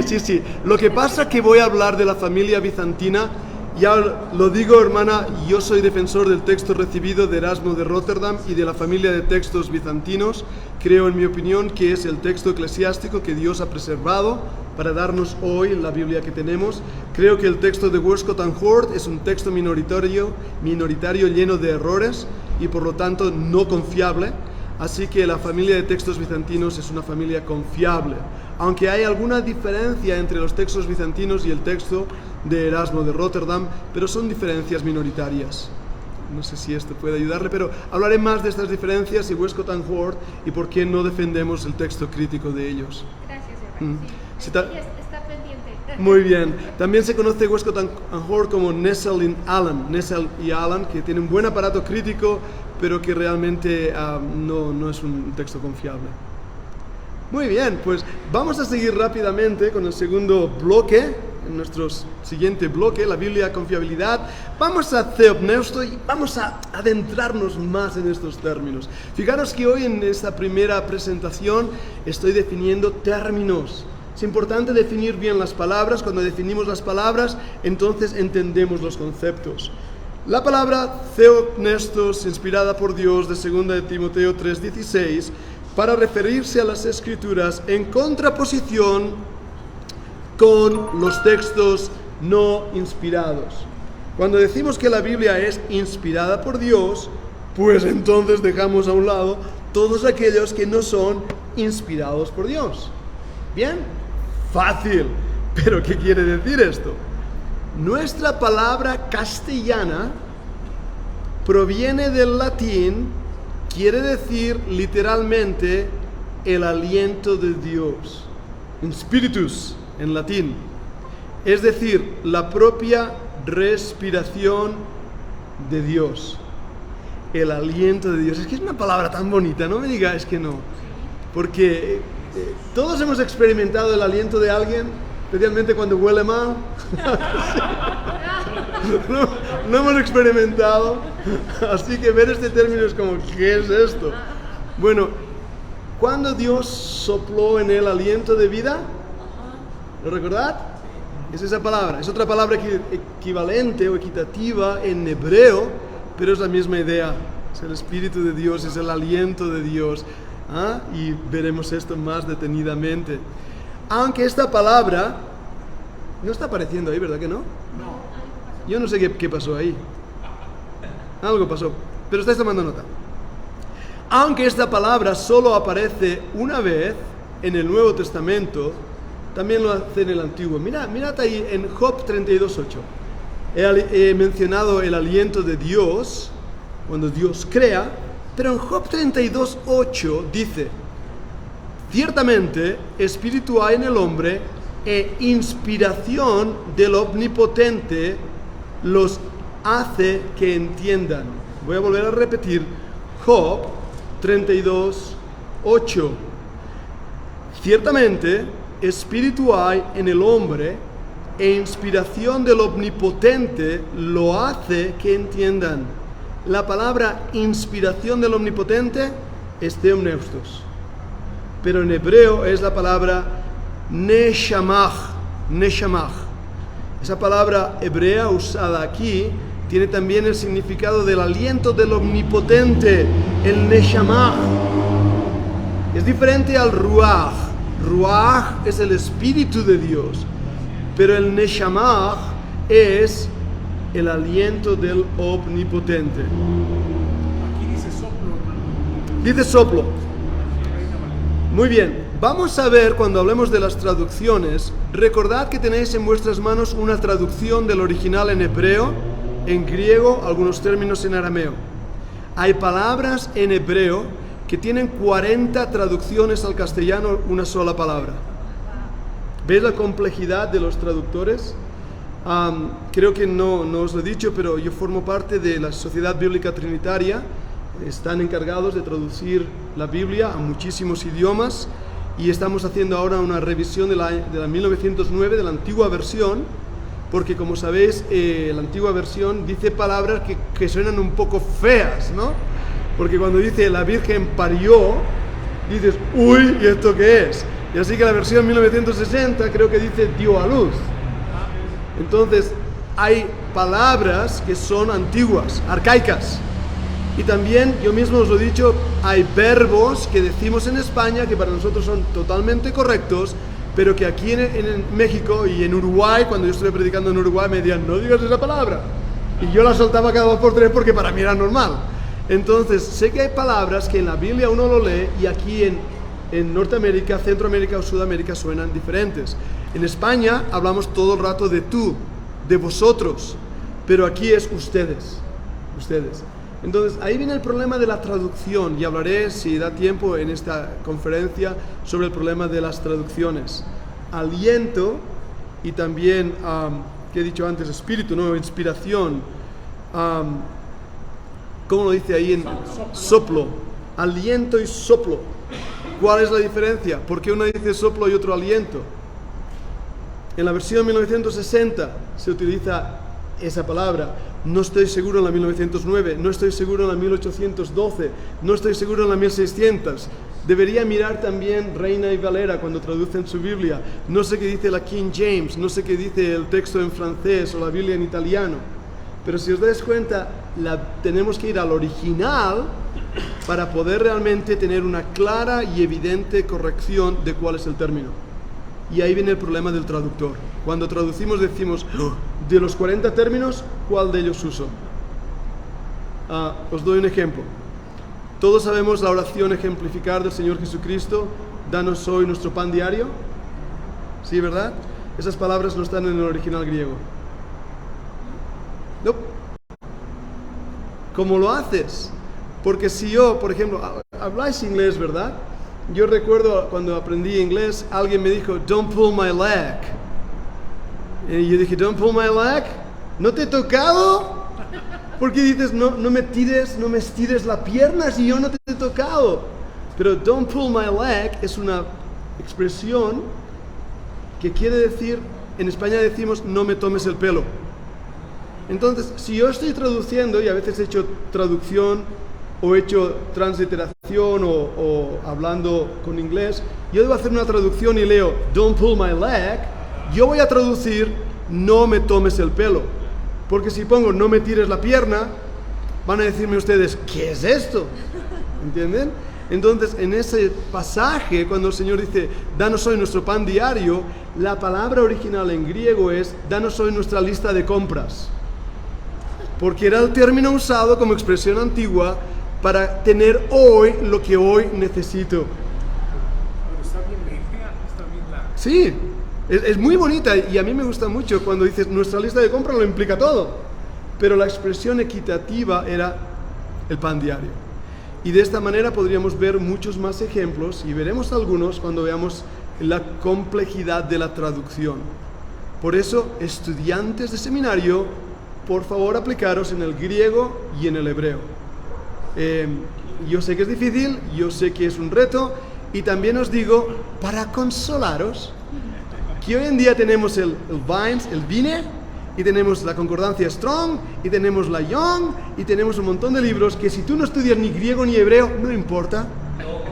Lo que pasa es que voy a hablar de la familia bizantina Ya lo digo, hermana, yo soy defensor del texto recibido de Erasmo de Rotterdam y de la familia de textos bizantinos. Creo, en mi opinión, que es el texto eclesiástico que Dios ha preservado para darnos hoy la Biblia que tenemos. Creo que el texto de Westcott and Hort es un texto minoritario lleno de errores y por lo tanto no confiable. Así que la familia de textos bizantinos es una familia confiable, aunque hay alguna diferencia entre los textos bizantinos y el texto de Erasmo de Rotterdam, pero son diferencias minoritarias. No sé si esto puede ayudarle, pero hablaré más de estas diferencias y Westcott and Hort y por qué no defendemos el texto crítico de ellos. Gracias, hermano. Sí, Está pendiente. muy bien. También se conoce Westcott and Hort como Nessel y Allen, que tiene un buen aparato crítico, pero que realmente no es un texto confiable. Muy bien, pues vamos a seguir rápidamente con el segundo bloque, en nuestro siguiente bloque, la Biblia confiabilidad. Vamos a theopneusto y vamos a adentrarnos más en estos términos. Fijaros que hoy en esta primera presentación estoy definiendo términos. Es importante definir bien las palabras. Cuando definimos las palabras, entonces entendemos los conceptos. La palabra theopnestos, inspirada por Dios, de 2 de Timoteo 3:16, para referirse a las Escrituras en contraposición con los textos no inspirados. Cuando decimos que la Biblia es inspirada por Dios, pues entonces dejamos a un lado todos aquellos que no son inspirados por Dios. ¿Bien? Fácil. ¿Pero qué quiere decir esto? Nuestra palabra castellana proviene del latín, quiere decir literalmente el aliento de Dios, spiritus en latín, es decir, la propia respiración de Dios, el aliento de Dios. Es que es una palabra tan bonita, no me digáis que no, porque todos hemos experimentado el aliento de alguien, especialmente cuando huele mal. No hemos experimentado, así que ver este término es como, ¿qué es esto? Bueno, cuando Dios sopló en él aliento de vida, ¿lo recordad? Es esa palabra, es otra palabra equivalente o equitativa en hebreo, pero es la misma idea, es el Espíritu de Dios, es el aliento de Dios, y veremos esto más detenidamente. Aunque esta palabra no está apareciendo ahí, ¿verdad que no? No. Yo no sé qué pasó ahí. Algo pasó, pero estáis tomando nota. Aunque esta palabra solo aparece una vez en el Nuevo Testamento, también lo hace en el Antiguo. Mirad ahí en Job 32:8. He mencionado el aliento de Dios cuando Dios crea, pero en Job 32:8 dice: ciertamente espíritu hay en el hombre e inspiración del Omnipotente los hace que entiendan. Voy a volver a repetir Job 32:8. Ciertamente espíritu hay en el hombre e inspiración del Omnipotente lo hace que entiendan. La palabra inspiración del Omnipotente es theopneustos, pero en hebreo es la palabra neshamach. Esa palabra hebrea usada aquí tiene también el significado del aliento del Omnipotente, el neshamach. Es diferente al ruach. Ruach es el Espíritu de Dios, pero el neshamach es el aliento del Omnipotente. Aquí dice soplo, hermano. Dice soplo. Muy bien, vamos a ver cuando hablemos de las traducciones. Recordad que tenéis en vuestras manos una traducción del original en hebreo, en griego, algunos términos en arameo. Hay palabras en hebreo que tienen 40 traducciones al castellano, una sola palabra. ¿Veis la complejidad de los traductores? Creo que no os lo he dicho, pero yo formo parte de la Sociedad Bíblica Trinitaria. Están encargados de traducir la Biblia a muchísimos idiomas y estamos haciendo ahora una revisión de la 1909, de la antigua versión, porque como sabéis, la antigua versión dice palabras que suenan un poco feas, ¿no? Porque cuando dice la Virgen parió, dices, uy, ¿y esto qué es? Y así que la versión 1960 creo que dice dio a luz. Entonces, hay palabras que son antiguas, arcaicas. Y también, yo mismo os lo he dicho, hay verbos que decimos en España que para nosotros son totalmente correctos, pero que aquí en México y en Uruguay, cuando yo estuve predicando en Uruguay, me decían, no digas esa palabra. Y yo la soltaba cada 2 por 3 porque para mí era normal. Entonces, sé que hay palabras que en la Biblia uno lo lee y aquí en Norteamérica, Centroamérica o Sudamérica suenan diferentes. En España hablamos todo el rato de tú, de vosotros, pero aquí es ustedes. Entonces, ahí viene el problema de la traducción y hablaré, si da tiempo, en esta conferencia sobre el problema de las traducciones. Aliento y también, que he dicho antes, espíritu, ¿no? Inspiración. ¿Cómo lo dice ahí? Soplo. Aliento y soplo. ¿Cuál es la diferencia? ¿Por qué uno dice soplo y otro aliento? En la versión 1960 se utiliza esa palabra. No estoy seguro en la 1909, no estoy seguro en la 1812, no estoy seguro en la 1600. Debería mirar también Reina y Valera cuando traducen su Biblia. No sé qué dice la King James, no sé qué dice el texto en francés o la Biblia en italiano. Pero si os dais cuenta, tenemos que ir al original para poder realmente tener una clara y evidente corrección de cuál es el término. Y ahí viene el problema del traductor. Cuando traducimos decimos, de los 40 términos, ¿cuál de ellos uso? Os doy un ejemplo. Todos sabemos la oración ejemplificar del Señor Jesucristo, danos hoy nuestro pan diario. ¿Sí, verdad? Esas palabras no están en el original griego. No. ¿Cómo lo haces? Porque si yo, por ejemplo, habláis inglés, ¿verdad? Yo recuerdo cuando aprendí inglés, alguien me dijo, don't pull my leg. Y yo dije, don't pull my leg. ¿No te he tocado? Porque dices, no me estires la pierna si yo no te he tocado. Pero don't pull my leg es una expresión que quiere decir, en España decimos, no me tomes el pelo. Entonces, si yo estoy traduciendo, y a veces he hecho traducción, o he hecho transliteración, o hablando con inglés, yo debo hacer una traducción y leo, don't pull my leg, yo voy a traducir, no me tomes el pelo. Porque si pongo, no me tires la pierna, van a decirme ustedes, ¿qué es esto? ¿Entienden? Entonces, en ese pasaje, cuando el Señor dice, danos hoy nuestro pan diario, la palabra original en griego es, danos hoy nuestra lista de compras. Porque era el término usado como expresión antigua para tener hoy lo que hoy necesito. Pero está bien limpia, está bien larga. Sí, es muy bonita y a mí me gusta mucho cuando dices nuestra lista de compras lo implica todo. Pero la expresión equitativa era el pan diario. Y de esta manera podríamos ver muchos más ejemplos y veremos algunos cuando veamos la complejidad de la traducción. Por eso, estudiantes de seminario, por favor aplicaros en el griego y en el hebreo. Yo sé que es difícil, yo sé que es un reto y también os digo, para consolaros, que hoy en día tenemos el Vines, el Vine, y tenemos la concordancia Strong, y tenemos la Young, y tenemos un montón de libros que si tú no estudias ni griego ni hebreo, no importa,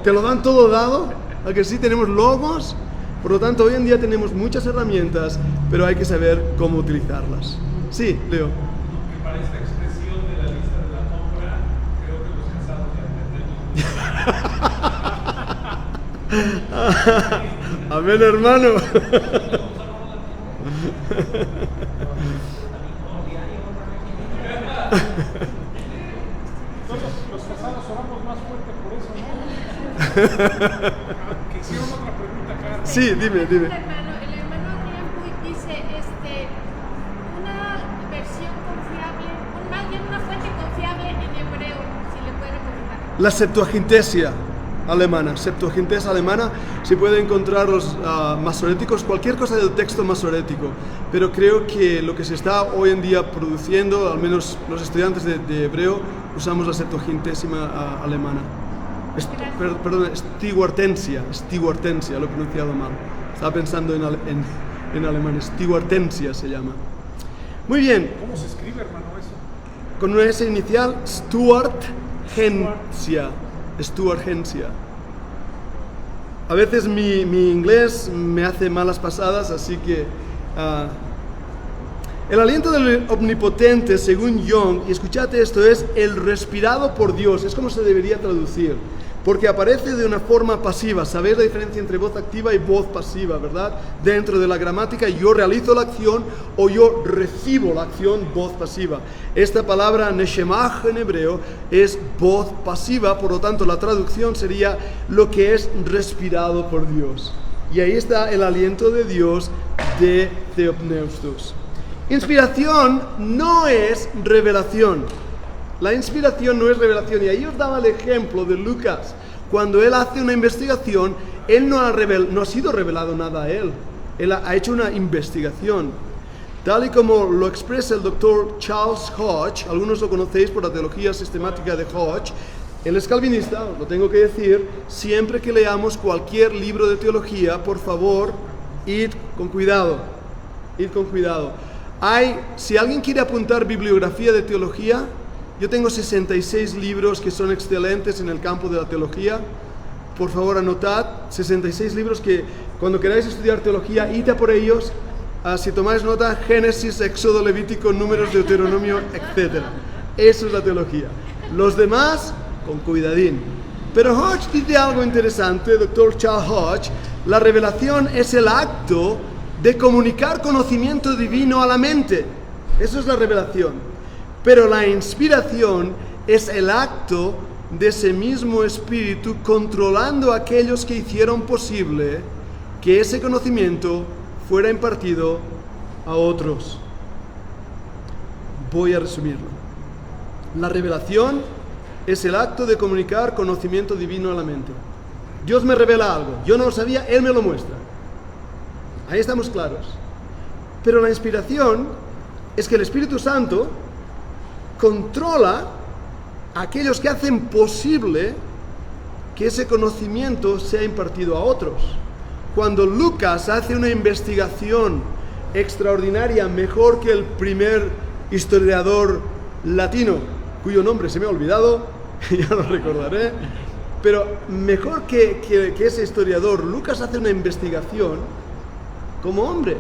te lo dan todo dado, a que sí tenemos logos. Por lo tanto, hoy en día tenemos muchas herramientas, pero hay que saber cómo utilizarlas. Sí, Leo. Que para esta expresión de la lista de la compra, creo que los casados ya entendemos. Amén, hermano. Los casados oramos más fuerte por eso, ¿no? Que hicieron otra pregunta acá. Sí, dime. El hermano Adrián Puig dice, una versión confiable, más bien una fuente confiable en hebreo, si le puede recomendar. La Septuagintesia alemana, se puede encontrar los masoréticos, cualquier cosa del texto masorético, pero creo que lo que se está hoy en día produciendo, al menos los estudiantes de hebreo, usamos la Septuagintésima alemana. Perdón, Stiguartensia, lo he pronunciado mal. Estaba pensando en alemán, Stiguartensia se llama. Muy bien. ¿Cómo se escribe, hermano, eso? Con una S inicial, Stuargencia. A veces mi inglés me hace malas pasadas, así que El aliento del omnipotente, según Young, y escuchad esto, es el respirado por Dios, es como se debería traducir, porque aparece de una forma pasiva. ¿Sabéis la diferencia entre voz activa y voz pasiva, verdad? Dentro de la gramática, yo realizo la acción o yo recibo la acción, voz pasiva. Esta palabra neshemach en hebreo es voz pasiva, por lo tanto la traducción sería lo que es respirado por Dios. Y ahí está el aliento de Dios de Theopneustos. Inspiración no es revelación. La inspiración no es revelación. Y ahí os daba el ejemplo de Lucas. Cuando él hace una investigación, él no ha sido revelado nada a él. Él ha hecho una investigación. Tal y como lo expresa el doctor Charles Hodge, algunos lo conocéis por la teología sistemática de Hodge. Él es calvinista, os lo tengo que decir. Siempre que leamos cualquier libro de teología, por favor, id con cuidado. Id con cuidado. Si alguien quiere apuntar bibliografía de teología, yo tengo 66 libros que son excelentes en el campo de la teología. Por favor, anotad 66 libros que cuando queráis estudiar teología, id a por ellos. Si tomáis nota, Génesis, Éxodo, Levítico, Números, Deuteronomio, etc. Eso es la teología. Los demás, con cuidadín. Pero Hodge dice algo interesante, doctor Charles Hodge. La revelación es el acto de comunicar conocimiento divino a la mente. Eso es la revelación. Pero la inspiración es el acto de ese mismo espíritu controlando a aquellos que hicieron posible que ese conocimiento fuera impartido a otros. Voy a resumirlo. La revelación es el acto de comunicar conocimiento divino a la mente. Dios me revela algo, yo no lo sabía, Él me lo muestra. Ahí estamos claros. Pero la inspiración es que el Espíritu Santo controla a aquellos que hacen posible que ese conocimiento sea impartido a otros. Cuando Lucas hace una investigación extraordinaria, mejor que el primer historiador latino, cuyo nombre se me ha olvidado, ya lo recordaré, pero mejor que ese historiador, Lucas hace una investigación como hombre,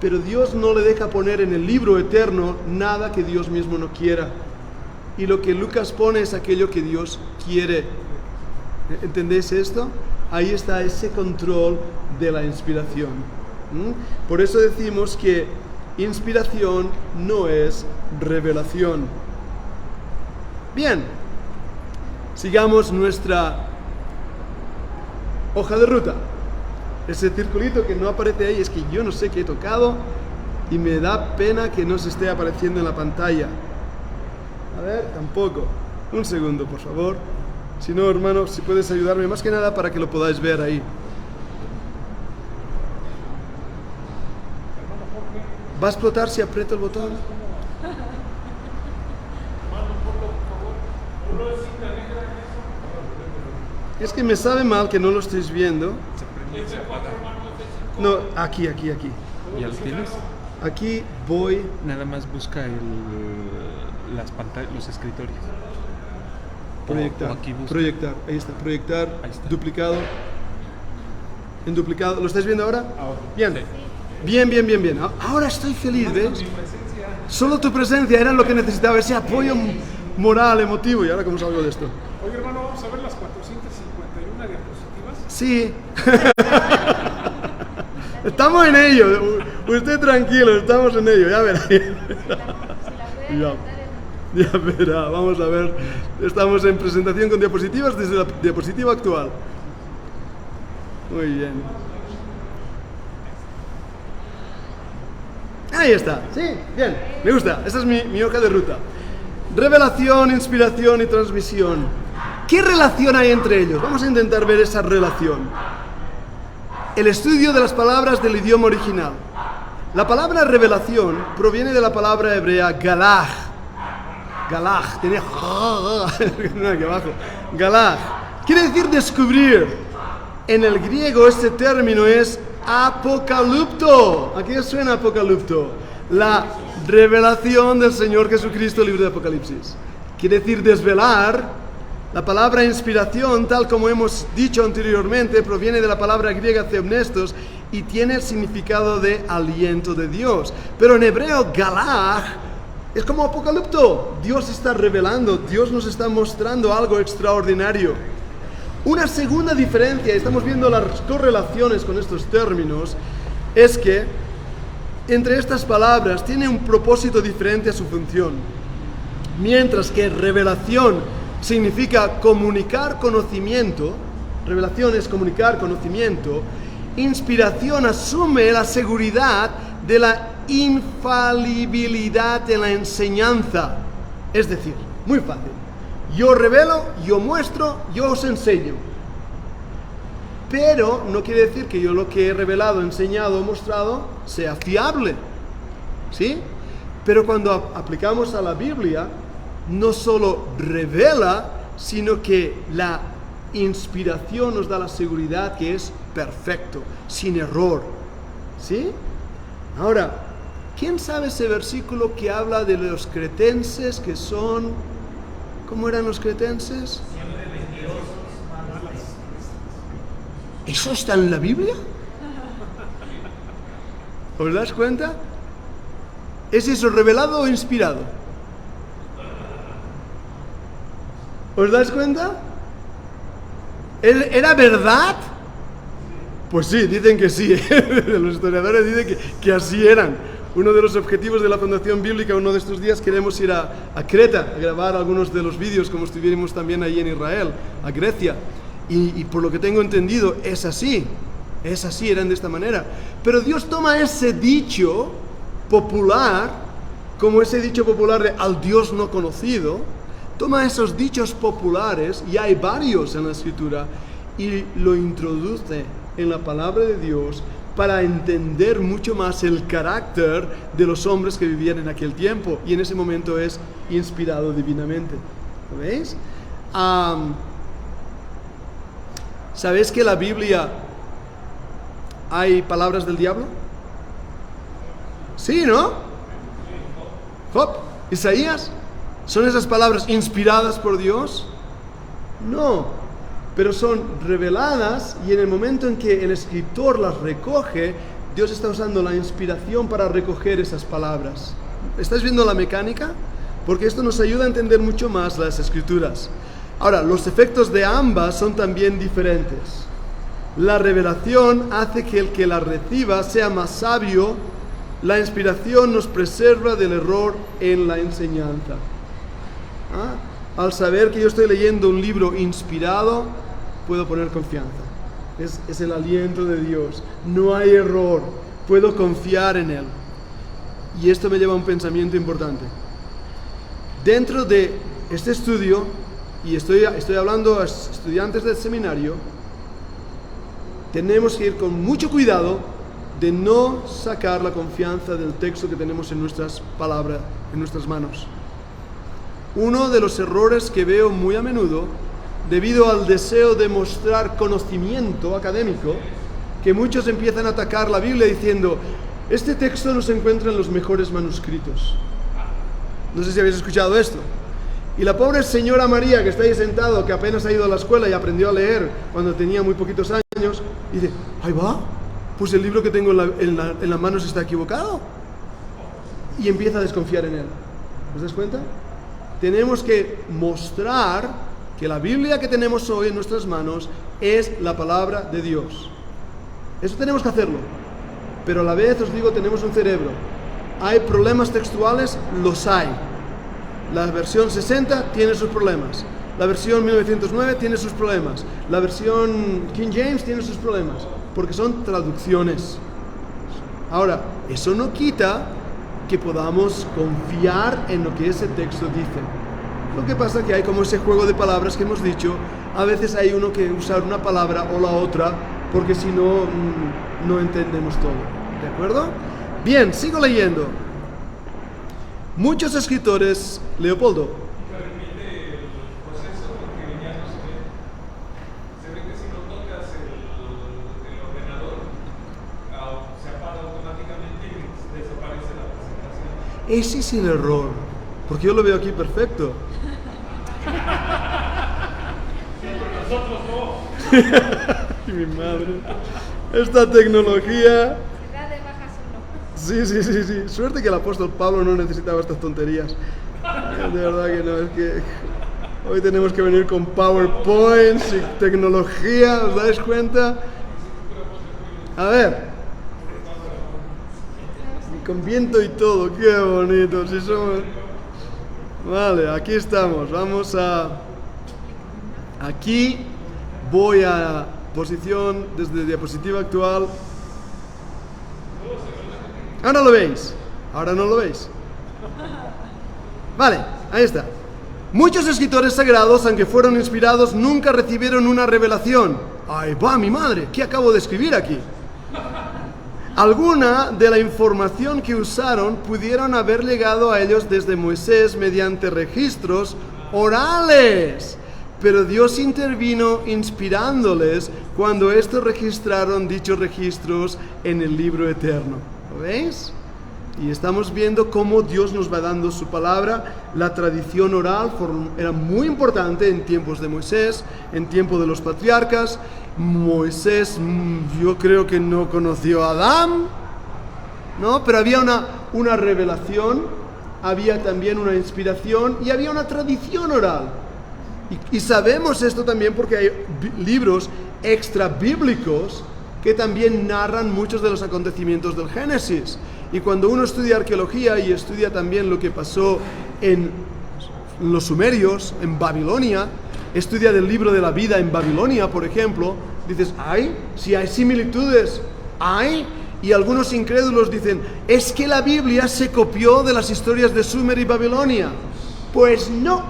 pero Dios no le deja poner en el libro eterno nada que Dios mismo no quiera, y lo que Lucas pone es aquello que Dios quiere. ¿Entendéis esto? Ahí está ese control de la inspiración. Por eso decimos que inspiración no es revelación. Bien, sigamos nuestra hoja de ruta. Ese circulito que no aparece ahí es que yo no sé qué he tocado y me da pena que no se esté apareciendo en la pantalla. A ver, tampoco. Un segundo, por favor. Si no, hermano, si puedes ayudarme, más que nada para que lo podáis ver ahí. ¿Va a explotar si aprieto el botón? Es que me sabe mal que no lo estéis viendo. No, aquí. ¿Ya lo tienes? Aquí voy. Nada más busca las pantallas, los escritorios. Proyectar, o aquí busca. proyectar, ahí está, proyectar, Ahí está. duplicado, en duplicado. ¿Lo estáis viendo ahora? Bien, Sí. bien. Ahora estoy feliz, ¿ves? Solo tu presencia era lo que necesitaba, ese apoyo moral, emotivo. ¿Y ahora cómo salgo de esto? Oye, hermano, vamos a ver las 451 diapositivas. Sí. Estamos en ello. Usted tranquilo, estamos en ello, ya verá. Ya verá, vamos a ver. Estamos en presentación con diapositivas desde la diapositiva actual. Muy bien. Ahí está, sí, bien, me gusta. Esa es mi hoja de ruta. Revelación, inspiración y transmisión. ¿Qué relación hay entre ellos? Vamos a intentar ver esa relación. El estudio de las palabras del idioma original. La palabra revelación proviene de la palabra hebrea galach. Galach, tenía aquí abajo. Galach quiere decir descubrir. En el griego este término es apocalipto. ¿A qué suena apocalipto? La revelación del Señor Jesucristo, libro de Apocalipsis. Quiere decir desvelar. La palabra inspiración, tal como hemos dicho anteriormente, proviene de la palabra griega theopnestos y tiene el significado de aliento de Dios. Pero en hebreo, galaj es como apocalipto. Dios está revelando, Dios nos está mostrando algo extraordinario. Una segunda diferencia, estamos viendo las correlaciones con estos términos, es que entre estas palabras tiene un propósito diferente a su función. Mientras que revelación significa comunicar conocimiento, revelación es comunicar conocimiento, inspiración asume la seguridad de la infalibilidad en la enseñanza. Es decir, muy fácil, yo revelo, yo muestro, yo os enseño. Pero no quiere decir que yo lo que he revelado, enseñado o mostrado sea fiable, ¿sí? Pero cuando aplicamos a la Biblia, no solo revela, sino que la inspiración nos da la seguridad que es perfecto, sin error, ¿sí? Ahora, ¿quién sabe ese versículo que habla de los cretenses que son... ¿Cómo eran los cretenses? ¿Eso está en la Biblia? ¿Os das cuenta? ¿Es eso revelado o inspirado? ¿Os das cuenta? ¿Era verdad? Pues sí, dicen que sí. Los historiadores dicen que así eran. Uno de los objetivos de la Fundación Bíblica, uno de estos días queremos ir a Creta a grabar algunos de los vídeos, como estuviéramos también allí en Israel, a Grecia. Y por lo que tengo entendido, es así, eran de esta manera. Pero Dios toma ese dicho popular, como ese dicho popular de al Dios no conocido, toma esos dichos populares, y hay varios en la Escritura, y lo introduce en la palabra de Dios para entender mucho más el carácter de los hombres que vivían en aquel tiempo, y en ese momento es inspirado divinamente. ¿Lo veis? ¿Sabéis que en la Biblia hay palabras del diablo? Sí, ¿no? Job, Isaías, ¿son esas palabras inspiradas por Dios? No, pero son reveladas, y en el momento en que el escritor las recoge, Dios está usando la inspiración para recoger esas palabras. ¿Estáis viendo la mecánica? Porque esto nos ayuda a entender mucho más las Escrituras. Ahora, los efectos de ambas son también diferentes. La revelación hace que el que la reciba sea más sabio. La inspiración nos preserva del error en la enseñanza. Al saber que yo estoy leyendo un libro inspirado, puedo poner confianza. Es el aliento de Dios. No hay error. Puedo confiar en Él. Y esto me lleva a un pensamiento importante. Dentro de este estudio, y estoy hablando a estudiantes del seminario, tenemos que ir con mucho cuidado de no sacar la confianza del texto que tenemos en nuestras palabras, en nuestras manos. Uno de los errores que veo muy a menudo, debido al deseo de mostrar conocimiento académico, que muchos empiezan a atacar la Biblia diciendo, este texto no se encuentra en los mejores manuscritos. No sé si habéis escuchado esto. Y la pobre señora María, que está ahí sentado, que apenas ha ido a la escuela y aprendió a leer cuando tenía muy poquitos años, dice, ahí va, pues el libro que tengo en la mano está equivocado. Y empieza a desconfiar en él. ¿Os das cuenta? Tenemos que mostrar que la Biblia que tenemos hoy en nuestras manos es la palabra de Dios. Eso tenemos que hacerlo. Pero a la vez, os digo, tenemos un cerebro. ¿Hay problemas textuales? Los hay. La versión 60 tiene sus problemas. La versión 1909 tiene sus problemas. La versión King James tiene sus problemas. Porque son traducciones. Ahora, eso no quita que podamos confiar en lo que ese texto dice. Lo que pasa es que hay como ese juego de palabras que hemos dicho. A veces hay uno que usar una palabra o la otra, porque si no, no entendemos todo. ¿De acuerdo? Bien, sigo leyendo. Muchos escritores, Leopoldo. Permite el proceso porque ya no se ve que si no tocas el ordenador, se apaga automáticamente y desaparece la presentación. Ese es el error, porque yo lo veo aquí perfecto. Sí, pero nosotros no. Mi madre. esta tecnología. Se da de baja solo. Sí. Suerte que el apóstol Pablo no necesitaba estas tonterías. De verdad que no, es que hoy tenemos que venir con PowerPoints y tecnología, ¿os dais cuenta? A ver. Y con viento y todo, qué bonito. Si somos... Vale, aquí estamos. Vamos a... Aquí voy a posición desde diapositiva actual. Ahora lo veis. Ahora no lo veis. Vale, ahí está. Muchos escritores sagrados, aunque fueron inspirados, nunca recibieron una revelación. ¡Ay, va, mi madre! ¿Qué acabo de escribir aquí? Alguna de la información que usaron pudieron haber llegado a ellos desde Moisés mediante registros orales. Pero Dios intervino inspirándoles cuando estos registraron dichos registros en el libro eterno. ¿Lo veis? Y estamos viendo cómo Dios nos va dando su palabra. La tradición oral era muy importante en tiempos de Moisés, en tiempo de los patriarcas. Moisés, yo creo que no conoció a Adán, ¿no? Pero había una revelación, había también una inspiración y había una tradición oral. Y sabemos esto también porque hay libros extra bíblicos que también narran muchos de los acontecimientos del Génesis. Y cuando uno estudia arqueología y estudia también lo que pasó en los sumerios, en Babilonia, estudia del libro de la vida en Babilonia, por ejemplo, dices, ¡ay! Si hay similitudes, ¡ay! Y algunos incrédulos dicen, es que la Biblia se copió de las historias de Sumer y Babilonia. Pues no,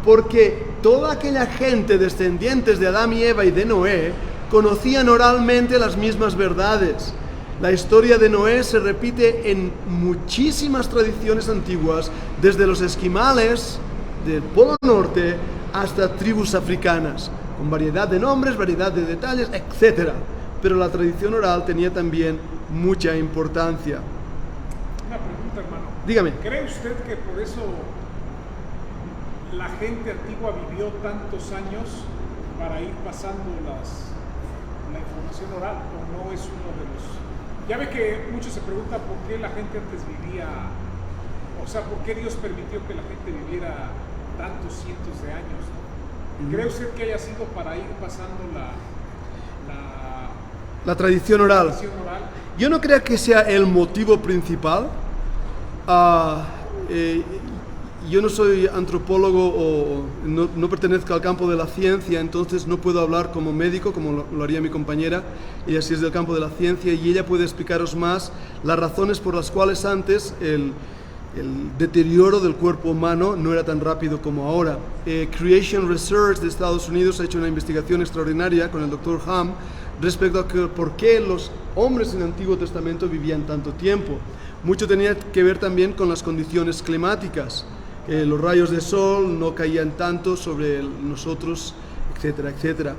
porque toda aquella gente descendientes de Adán y Eva y de Noé conocían oralmente las mismas verdades. La historia de Noé se repite en muchísimas tradiciones antiguas, desde los esquimales del Polo Norte hasta tribus africanas, con variedad de nombres, variedad de detalles, etc. Pero la tradición oral tenía también mucha importancia. Una pregunta, hermano. Dígame. ¿Cree usted que por eso la gente antigua vivió tantos años para ir pasando la información oral, o no es uno de los... Ya ve que muchos se preguntan por qué la gente antes vivía, o sea, por qué Dios permitió que la gente viviera tantos cientos de años, ¿no? ¿Cree usted que haya sido para ir pasando la tradición oral? Yo no creo que sea el motivo principal. Yo no soy antropólogo o no pertenezco al campo de la ciencia, entonces no puedo hablar como médico, como lo haría mi compañera. Ella sí es del campo de la ciencia y ella puede explicaros más las razones por las cuales antes el deterioro del cuerpo humano no era tan rápido como ahora. Creation Research de Estados Unidos ha hecho una investigación extraordinaria con el Dr. Ham respecto a por qué los hombres en el Antiguo Testamento vivían tanto tiempo. Mucho tenía que ver también con las condiciones climáticas. Los rayos de sol no caían tanto sobre nosotros, etcétera, etcétera.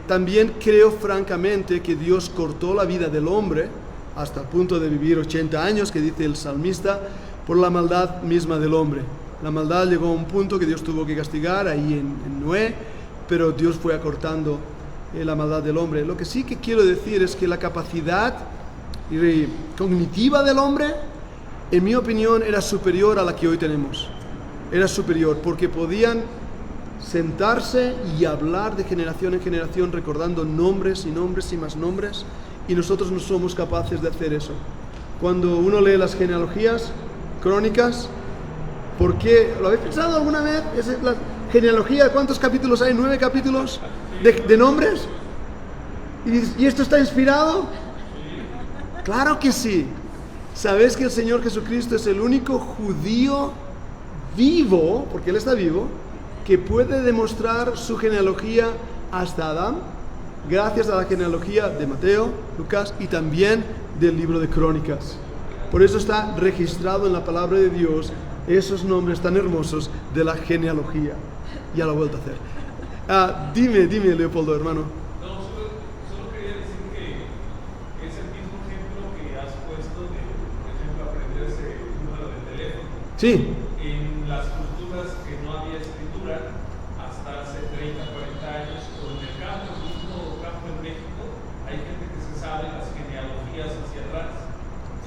También creo francamente que Dios cortó la vida del hombre hasta el punto de vivir 80 años, que dice el salmista, por la maldad misma del hombre. La maldad llegó a un punto que Dios tuvo que castigar ahí en Noé, pero Dios fue acortando la maldad del hombre. Lo que sí que quiero decir es que la capacidad cognitiva del hombre, en mi opinión, era superior a la que hoy tenemos. Era superior, porque podían sentarse y hablar de generación en generación, recordando nombres y nombres y más nombres, y nosotros no somos capaces de hacer eso. Cuando uno lee las genealogías, crónicas, ¿por qué? ¿Lo habéis pensado alguna vez? ¿Es la genealogía? ¿Cuántos capítulos hay? 9 capítulos de nombres. ¿Y esto está inspirado? Claro que sí. ¿Sabéis que el Señor Jesucristo es el único judío vivo, porque Él está vivo, que puede demostrar su genealogía hasta Adán? Gracias a la genealogía de Mateo, Lucas y también del libro de Crónicas. Por eso está registrado en la palabra de Dios esos nombres tan hermosos de la genealogía. Ya lo he vuelto a hacer. Dime, Leopoldo, hermano. No, solo quería decir que es el mismo ejemplo que has puesto de, por ejemplo, aprenderse el número de teléfono. Sí. En las culturas que no había escritura, hasta hace 30, 40 años, o en el mismo campo en México, hay gente sabe las genealogías hacia atrás.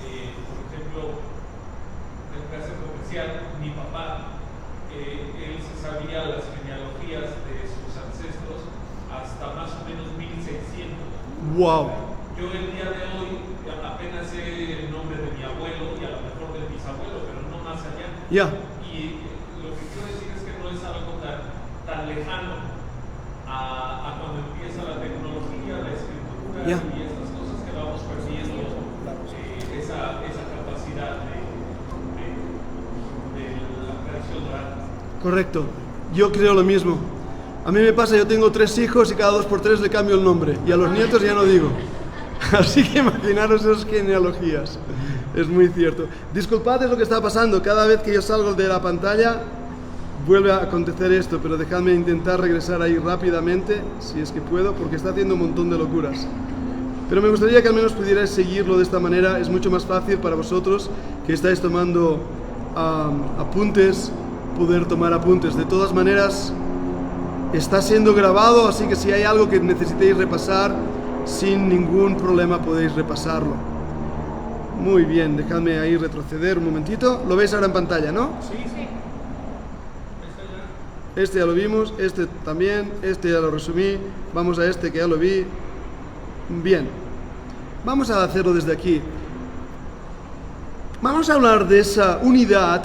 Por ejemplo, en el caso comercial, mi papá, él se sabía las genealogías de sus ancestros hasta más o menos 1600. ¡Wow! Yo el día de hoy apenas sé el nombre de mi abuelo y a lo mejor del bisabuelo, pero no más allá. Ya. Y lo que quiero decir es que no es algo tan lejano a cuando empieza la tecnología, la escritura Ya. y estas cosas que vamos perdiendo esa capacidad de la creación oral. Correcto. Yo creo lo mismo. A mí me pasa, yo tengo 3 hijos y cada 2 por 3 le cambio el nombre. Y a los nietos ya no digo. Así que imaginaros esas genealogías. Es muy cierto. Disculpad, es lo que está pasando. Cada vez que yo salgo de la pantalla vuelve a acontecer esto, pero dejadme intentar regresar ahí rápidamente, si es que puedo, porque está haciendo un montón de locuras. Pero me gustaría que al menos pudierais seguirlo de esta manera. Es mucho más fácil para vosotros que estáis tomando apuntes, poder tomar apuntes. De todas maneras, está siendo grabado, así que si hay algo que necesitéis repasar, sin ningún problema podéis repasarlo. Muy bien, dejadme ahí retroceder un momentito. Lo veis ahora en pantalla, ¿no? Sí. Este ya lo vimos, este también, este ya lo resumí. Vamos a este que ya lo vi. Bien, vamos a hacerlo desde aquí. Vamos a hablar de esa unidad,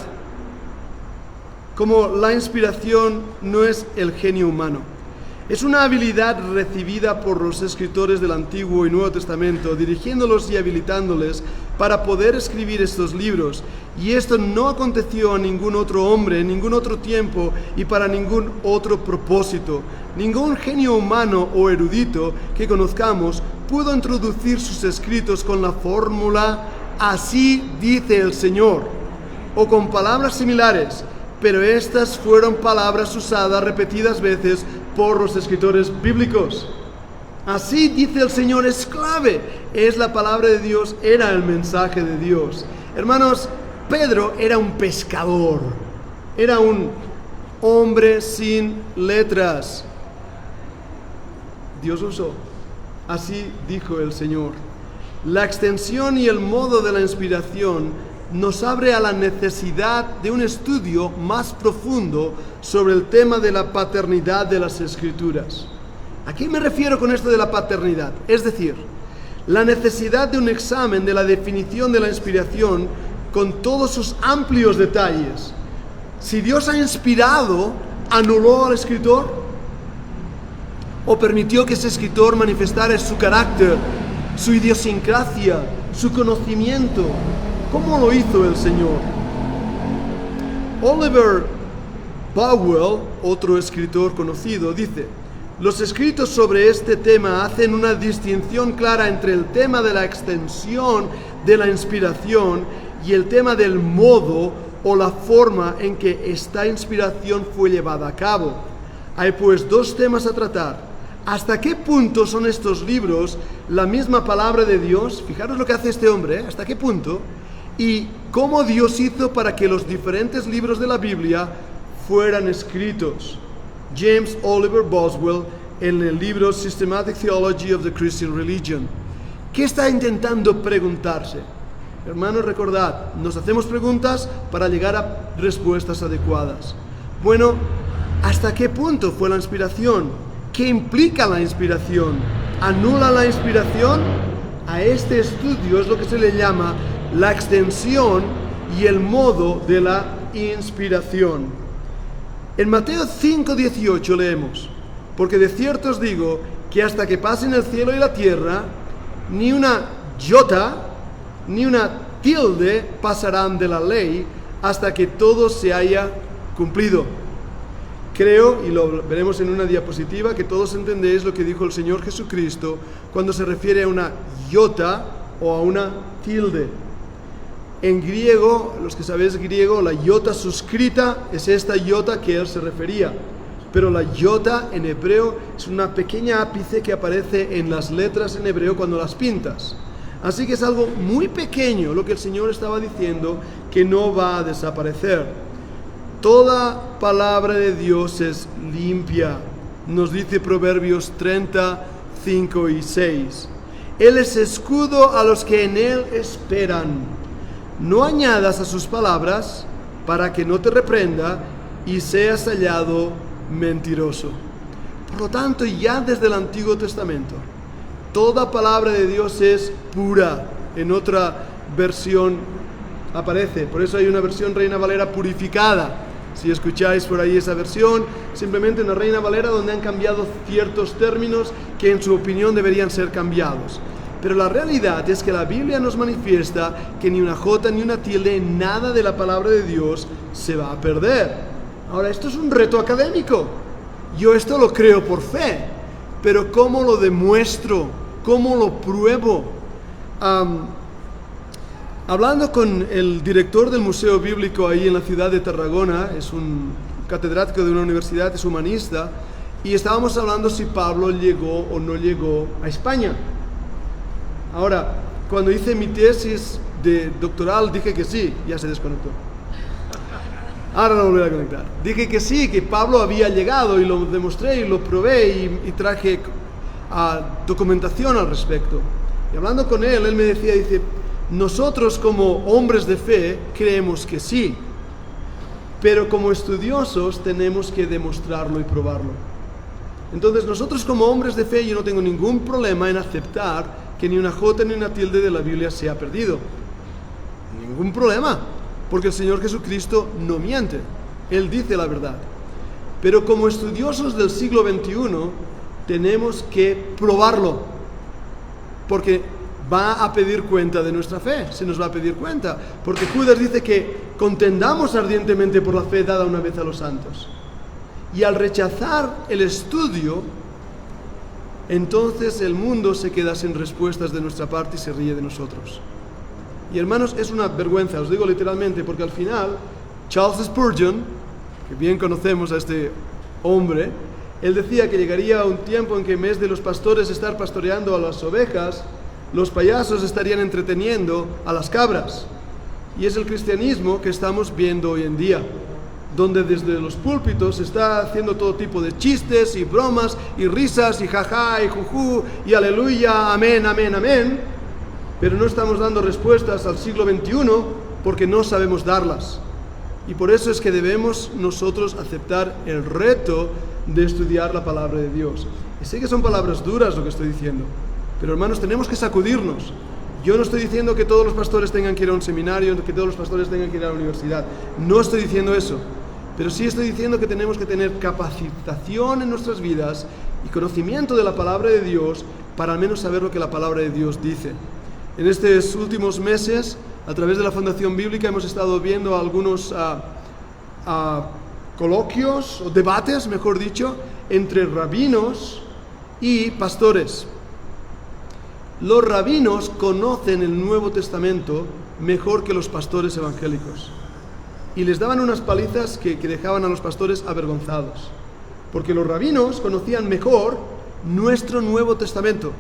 como la inspiración no es el genio humano. Es una habilidad recibida por los escritores del Antiguo y Nuevo Testamento, dirigiéndolos y habilitándoles para poder escribir estos libros. Y esto no aconteció a ningún otro hombre, en ningún otro tiempo y para ningún otro propósito. Ningún genio humano o erudito que conozcamos pudo introducir sus escritos con la fórmula "así dice el Señor" o con palabras similares, pero estas fueron palabras usadas repetidas veces por los escritores bíblicos. Así dice el Señor es clave, es la palabra de Dios, era el mensaje de Dios. Hermanos, Pedro era un pescador, era un hombre sin letras. Dios lo usó, así dijo el Señor. La extensión y el modo de la inspiración nos abre a la necesidad de un estudio más profundo sobre el tema de la paternidad de las Escrituras. ¿A qué me refiero con esto de la paternidad? Es decir, la necesidad de un examen de la definición de la inspiración con todos sus amplios detalles. Si Dios ha inspirado, ¿anuló al escritor? ¿O permitió que ese escritor manifestara su carácter, su idiosincrasia, su conocimiento? ¿Cómo lo hizo el Señor? Oliver Bowell, otro escritor conocido, dice: los escritos sobre este tema hacen una distinción clara entre el tema de la extensión de la inspiración y el tema del modo o la forma en que esta inspiración fue llevada a cabo. Hay pues 2 temas a tratar. ¿Hasta qué punto son estos libros la misma palabra de Dios? Fijaros lo que hace este hombre, ¿eh? ¿Hasta qué punto? Y cómo Dios hizo para que los diferentes libros de la Biblia fueran escritos. James Oliver Boswell, en el libro Systematic Theology of the Christian Religion. ¿Qué está intentando preguntarse? Hermanos, recordad, nos hacemos preguntas para llegar a respuestas adecuadas. Bueno, ¿hasta qué punto fue la inspiración? ¿Qué implica la inspiración? ¿Anula la inspiración? A este estudio es lo que se le llama la extensión y el modo de la inspiración. En Mateo 5:18 leemos: porque de cierto os digo que hasta que pasen el cielo y la tierra, ni una jota ni una tilde pasarán de la ley hasta que todo se haya cumplido. Creo, y lo veremos en una diapositiva, que todos entendéis lo que dijo el Señor Jesucristo cuando se refiere a una jota o a una tilde. En griego, los que sabéis griego, la jota suscrita es esta jota que él se refería. Pero la jota en hebreo es una pequeña ápice que aparece en las letras en hebreo cuando las pintas. Así que es algo muy pequeño lo que el Señor estaba diciendo, que no va a desaparecer. Toda palabra de Dios es limpia, nos dice Proverbios 30, 5 y 6. Él es escudo a los que en Él esperan. No añadas a sus palabras para que no te reprenda y seas hallado mentiroso. Por lo tanto, ya desde el Antiguo Testamento, toda palabra de Dios es pura. En otra versión aparece, por eso hay una versión Reina Valera purificada. Si escucháis por ahí esa versión, simplemente una Reina Valera donde han cambiado ciertos términos que en su opinión deberían ser cambiados. Pero la realidad es que la Biblia nos manifiesta que ni una jota ni una tilde, nada de la palabra de Dios se va a perder. Ahora, esto es un reto académico. Yo esto lo creo por fe, pero ¿cómo lo demuestro? ¿Cómo lo pruebo? Hablando con el director del Museo Bíblico ahí en la ciudad de Tarragona, es un catedrático de una universidad, es humanista, y estábamos hablando si Pablo llegó o no llegó a España. Ahora, cuando hice mi tesis de doctoral dije que sí, ya se desconectó. Ahora no volveré a conectar. Dije que sí, que Pablo había llegado y lo demostré y lo probé y traje documentación al respecto. Y hablando con él me decía, dice, nosotros como hombres de fe creemos que sí, pero como estudiosos tenemos que demostrarlo y probarlo. Entonces nosotros como hombres de fe yo no tengo ningún problema en aceptar que ni una jota ni una tilde de la Biblia se ha perdido. Ningún problema, porque el Señor Jesucristo no miente, Él dice la verdad. Pero como estudiosos del siglo XXI tenemos que probarlo, porque va a pedir cuenta de nuestra fe, se nos va a pedir cuenta, porque Judas dice que contendamos ardientemente por la fe dada una vez a los santos. Y al rechazar el estudio, entonces el mundo se queda sin respuestas de nuestra parte y se ríe de nosotros. Y hermanos, es una vergüenza, os digo literalmente, porque al final Charles Spurgeon, que bien conocemos a este hombre, él decía que llegaría un tiempo en que en vez de los pastores estar pastoreando a las ovejas, los payasos estarían entreteniendo a las cabras. Y es el cristianismo que estamos viendo hoy en día, donde desde los púlpitos se está haciendo todo tipo de chistes y bromas y risas y jaja y juju y aleluya, amén, amén, amén, pero no estamos dando respuestas al siglo XXI porque no sabemos darlas. Y por eso es que debemos nosotros aceptar el reto de estudiar la palabra de Dios. Y sé que son palabras duras lo que estoy diciendo, pero hermanos, tenemos que sacudirnos. Yo no estoy diciendo que todos los pastores tengan que ir a un seminario, que todos los pastores tengan que ir a la universidad. No estoy diciendo eso. Pero sí estoy diciendo que tenemos que tener capacitación en nuestras vidas y conocimiento de la palabra de Dios para al menos saber lo que la palabra de Dios dice. En estos últimos meses, a través de la Fundación Bíblica, hemos estado viendo algunos coloquios o debates, mejor dicho, entre rabinos y pastores. Los rabinos conocen el Nuevo Testamento mejor que los pastores evangélicos. Y les daban unas palizas que dejaban a los pastores avergonzados. Porque los rabinos conocían mejor nuestro Nuevo Testamento.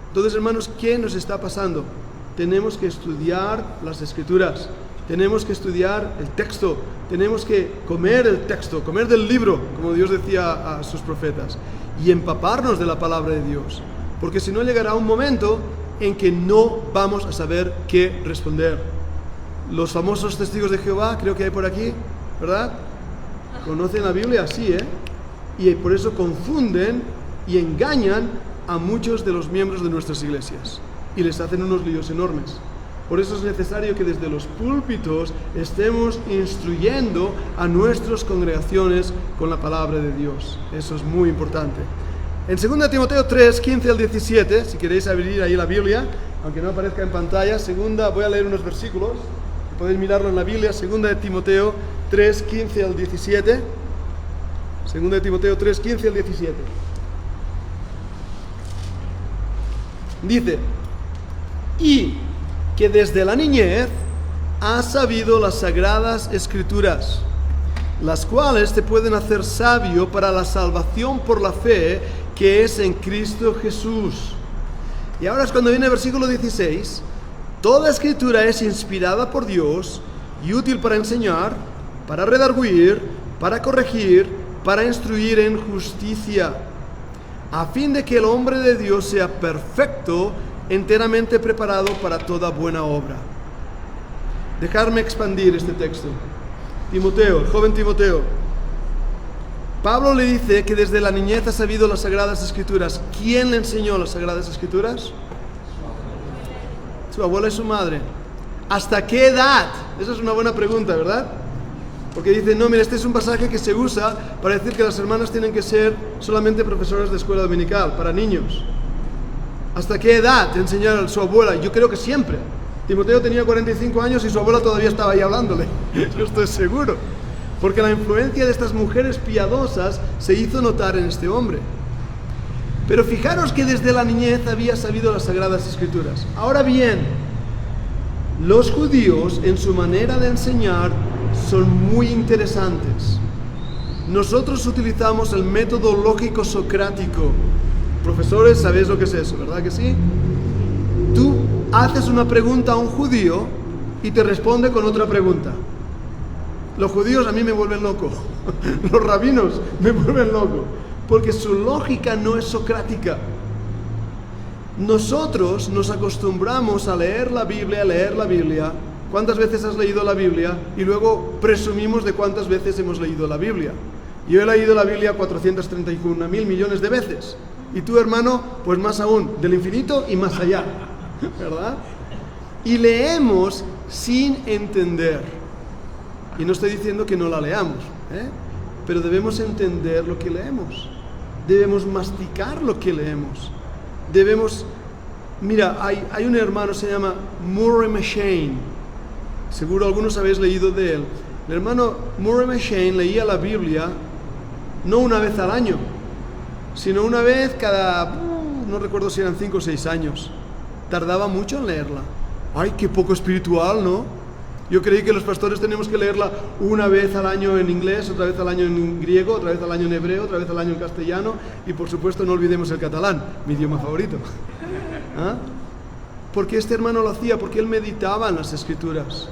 Entonces, hermanos, ¿qué nos está pasando? Tenemos que estudiar las Escrituras. Tenemos que estudiar el texto. Tenemos que comer el texto, comer del libro, como Dios decía a sus profetas. Y empaparnos de la palabra de Dios. Porque si no, llegará un momento en que no vamos a saber qué responder. Los famosos testigos de Jehová, creo que hay por aquí, ¿verdad? ¿Conocen la Biblia? Sí, ¿eh? Y por eso confunden y engañan a muchos de los miembros de nuestras iglesias. Y les hacen unos líos enormes. Por eso es necesario que desde los púlpitos estemos instruyendo a nuestras congregaciones con la palabra de Dios. Eso es muy importante. En 2 Timoteo 3, 15 al 17, si queréis abrir ahí la Biblia, aunque no aparezca en pantalla, voy a leer unos versículos, podéis mirarlo en la Biblia, 2 Timoteo 3, 15 al 17, 2 Timoteo 3, 15 al 17. Dice, y que desde la niñez has sabido las sagradas Escrituras, las cuales te pueden hacer sabio para la salvación por la fe que es en Cristo Jesús. Y ahora es cuando viene el versículo 16. Toda Escritura es inspirada por Dios y útil para enseñar, para redarguir, para corregir, para instruir en justicia, a fin de que el hombre de Dios sea perfecto, enteramente preparado para toda buena obra. Dejarme expandir este texto. Timoteo, el joven Timoteo. Pablo le dice que desde la niñez ha sabido las Sagradas Escrituras. ¿Quién le enseñó las Sagradas Escrituras? Su abuela y su madre. ¿Hasta qué edad? Esa es una buena pregunta, ¿verdad? Porque dice, no, mira, este es un pasaje que se usa para decir que las hermanas tienen que ser solamente profesoras de escuela dominical, para niños. ¿Hasta qué edad te enseñó su abuela? Yo creo que siempre. Timoteo tenía 45 años y su abuela todavía estaba ahí hablándole. Yo estoy seguro. Porque la influencia de estas mujeres piadosas se hizo notar en este hombre. Pero fijaros que desde la niñez había sabido las Sagradas Escrituras. Ahora bien, los judíos en su manera de enseñar son muy interesantes. Nosotros utilizamos el método lógico socrático. Profesores, ¿sabéis lo que es eso, verdad que sí? Tú haces una pregunta a un judío y te responde con otra pregunta. Los judíos a mí me vuelven loco. Los rabinos me vuelven loco. Porque su lógica no es socrática. Nosotros nos acostumbramos a leer la Biblia. ¿Cuántas veces has leído la Biblia? Y luego presumimos de cuántas veces hemos leído la Biblia. Yo he leído la Biblia 431.000 millones de veces. Y tú, hermano, pues más aún, del infinito y más allá. ¿Verdad? Y leemos sin entender. Y no estoy diciendo que no la leamos, pero debemos entender lo que leemos. Debemos masticar lo que leemos. Mira, hay un hermano, se llama Murray M'Cheyne. Seguro algunos habéis leído de él. El hermano Murray M'Cheyne leía la Biblia no una vez al año, sino una vez cada, no recuerdo si eran 5 o 6 años. Tardaba mucho en leerla. ¡Ay, qué poco espiritual!, ¿no? Yo creí que los pastores teníamos que leerla una vez al año en inglés, otra vez al año en griego, otra vez al año en hebreo, otra vez al año en castellano y por supuesto no olvidemos el catalán, mi idioma favorito. ¿Ah? Porque este hermano lo hacía, porque él meditaba en las Escrituras.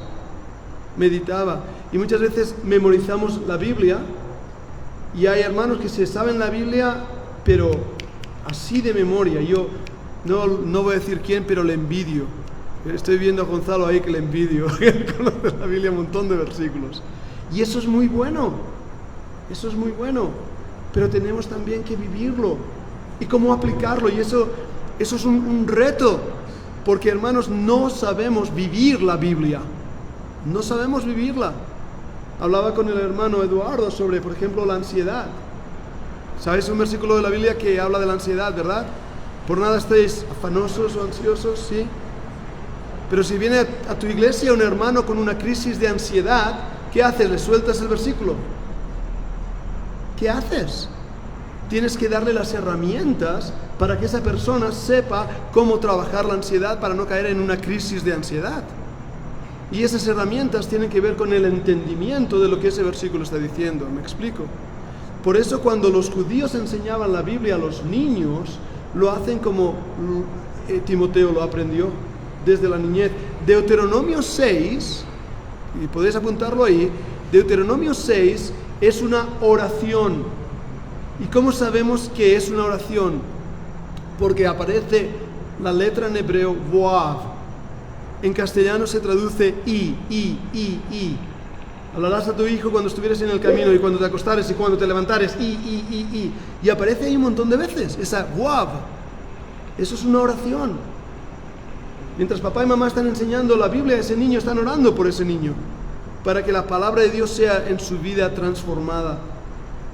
Meditaba. Y muchas veces memorizamos la Biblia y hay hermanos que se saben la Biblia, pero así de memoria. Yo no voy a decir quién, pero le envidio. Estoy viendo a Gonzalo ahí que le envidio. Él conoce la Biblia, un montón de versículos. Y eso es muy bueno. Eso es muy bueno. Pero tenemos también que vivirlo. ¿Y cómo aplicarlo? Y eso es un reto. Porque, hermanos, no sabemos vivir la Biblia. No sabemos vivirla. Hablaba con el hermano Eduardo sobre, por ejemplo, la ansiedad. ¿Sabes un versículo de la Biblia que habla de la ansiedad, verdad? Por nada estéis afanosos o ansiosos, ¿sí? Pero si viene a tu iglesia un hermano con una crisis de ansiedad, ¿qué haces? ¿Le sueltas el versículo? ¿Qué haces? Tienes que darle las herramientas para que esa persona sepa cómo trabajar la ansiedad para no caer en una crisis de ansiedad. Y esas herramientas tienen que ver con el entendimiento de lo que ese versículo está diciendo. ¿Me explico? Por eso cuando los judíos enseñaban la Biblia a los niños, lo hacen como Timoteo lo aprendió. Desde la niñez. Deuteronomio 6, y podéis apuntarlo ahí, Deuteronomio 6 es una oración. ¿Y cómo sabemos que es una oración? Porque aparece la letra en hebreo Voav. En castellano se traduce I. Hablarás a tu hijo cuando estuvieres en el camino y cuando te acostares y cuando te levantares, I. Y aparece ahí un montón de veces, esa Voav. Eso es una oración. Mientras papá y mamá están enseñando la Biblia a ese niño, están orando por ese niño, para que la palabra de Dios sea en su vida transformada.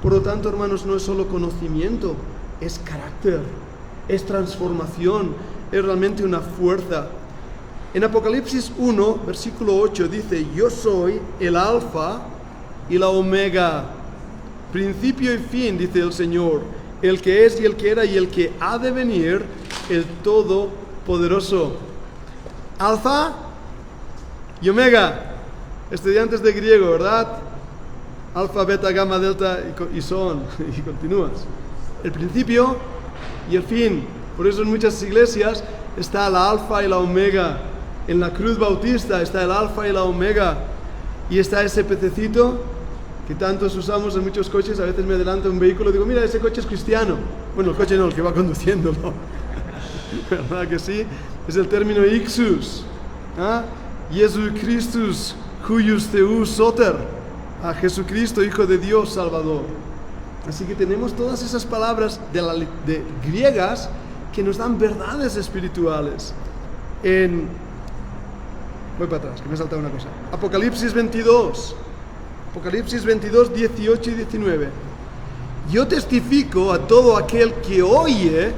Por lo tanto, hermanos, no es solo conocimiento, es carácter, es transformación, es realmente una fuerza. En Apocalipsis 1, versículo 8, dice, yo soy el alfa y la omega, principio y fin, dice el Señor, el que es y el que era y el que ha de venir, el Todopoderoso. Alfa y omega, estudiantes de griego, ¿verdad? Alfa, beta, gamma, delta y son, y continúas. El principio y el fin. Por eso en muchas iglesias está la alfa y la omega. En la cruz bautista está el alfa y la omega. Y está ese pececito que tantos usamos en muchos coches. A veces me adelanta un vehículo y digo, mira, ese coche es cristiano. Bueno, el coche no, el que va conduciéndolo. ¿Verdad que sí? Es el término ixus. ¿Ah? Jesu Christus, cuius Theus soter. A Jesucristo, Hijo de Dios, Salvador. Así que tenemos todas esas palabras de griegas que nos dan verdades espirituales. Voy para atrás, que me ha saltado una cosa. Apocalipsis 22. Apocalipsis 22, 18 y 19. Yo testifico a todo aquel que oye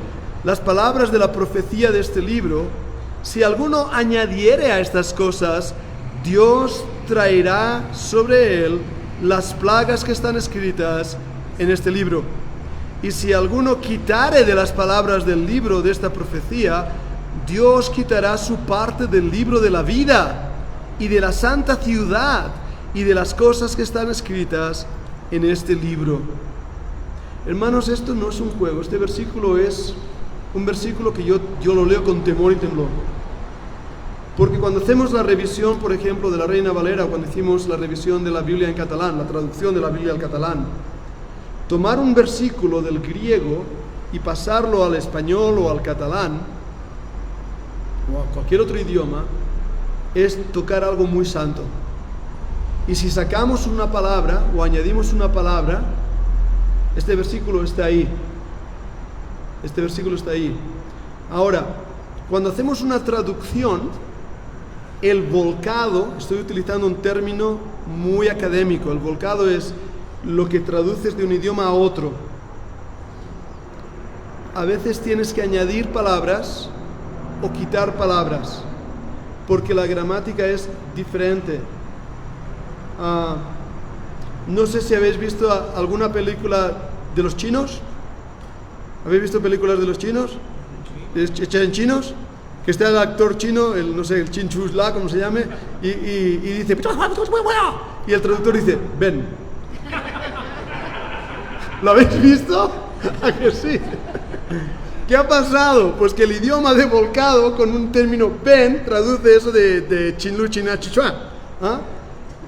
las palabras de la profecía de este libro. Si alguno añadiere a estas cosas, Dios traerá sobre él las plagas que están escritas en este libro. Y si alguno quitare de las palabras del libro de esta profecía, Dios quitará su parte del libro de la vida y de la santa ciudad y de las cosas que están escritas en este libro. Hermanos, esto no es un juego. Este versículo es un versículo que yo lo leo con temor y temblor. Porque cuando hacemos la revisión, por ejemplo, de la Reina Valera, cuando hicimos la revisión de la Biblia en catalán, la traducción de la Biblia al catalán, tomar un versículo del griego y pasarlo al español o al catalán, o a cualquier otro idioma, es tocar algo muy santo. Y si sacamos una palabra o añadimos una palabra, este versículo está ahí. Este versículo está ahí. Ahora, cuando hacemos una traducción, el volcado, estoy utilizando un término muy académico, el volcado es lo que traduces de un idioma a otro. A veces tienes que añadir palabras o quitar palabras, porque la gramática es diferente. No sé si habéis visto alguna película de los chinos. ¿Habéis visto películas de los chinos? ¿Hechas en chinos? Que está el actor chino, el Chin Chusla, como se llame, y dice, y el traductor dice, ven. ¿Lo habéis visto? ¿A que sí? ¿Qué ha pasado? Pues que el idioma de volcado, con un término ven, traduce eso de chinlu, china, chichua. ¿Ah?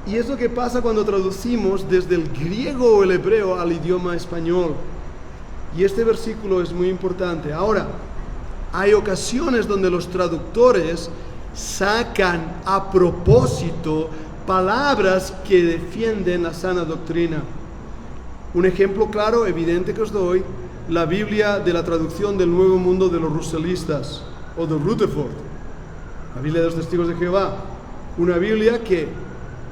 Y es lo que pasa cuando traducimos desde el griego o el hebreo al idioma español. Y este versículo es muy importante. Ahora, hay ocasiones donde los traductores sacan a propósito palabras que defienden la sana doctrina. Un ejemplo claro, evidente que os doy, la Biblia de la traducción del Nuevo Mundo de los Russellistas, o de Rutherford, la Biblia de los Testigos de Jehová. Una Biblia que,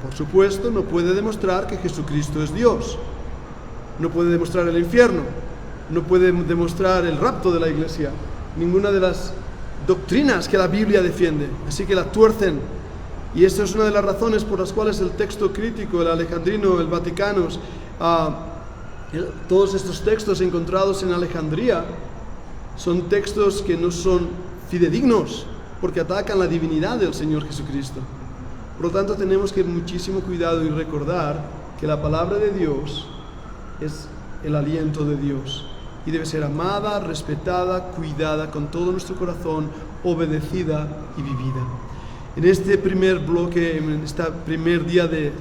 por supuesto, no puede demostrar que Jesucristo es Dios. No puede demostrar el infierno. No puede demostrar el rapto de la iglesia. Ninguna de las doctrinas que la Biblia defiende. Así que la tuercen. Y esta es una de las razones por las cuales el texto crítico, el alejandrino, el vaticanos, todos estos textos encontrados en Alejandría son textos que no son fidedignos, porque atacan la divinidad del Señor Jesucristo. Por lo tanto, tenemos que tener muchísimo cuidado y recordar que la palabra de Dios es el aliento de Dios. Y debe ser amada, respetada, cuidada con todo nuestro corazón, obedecida y vivida. En este primer bloque, en este primer día de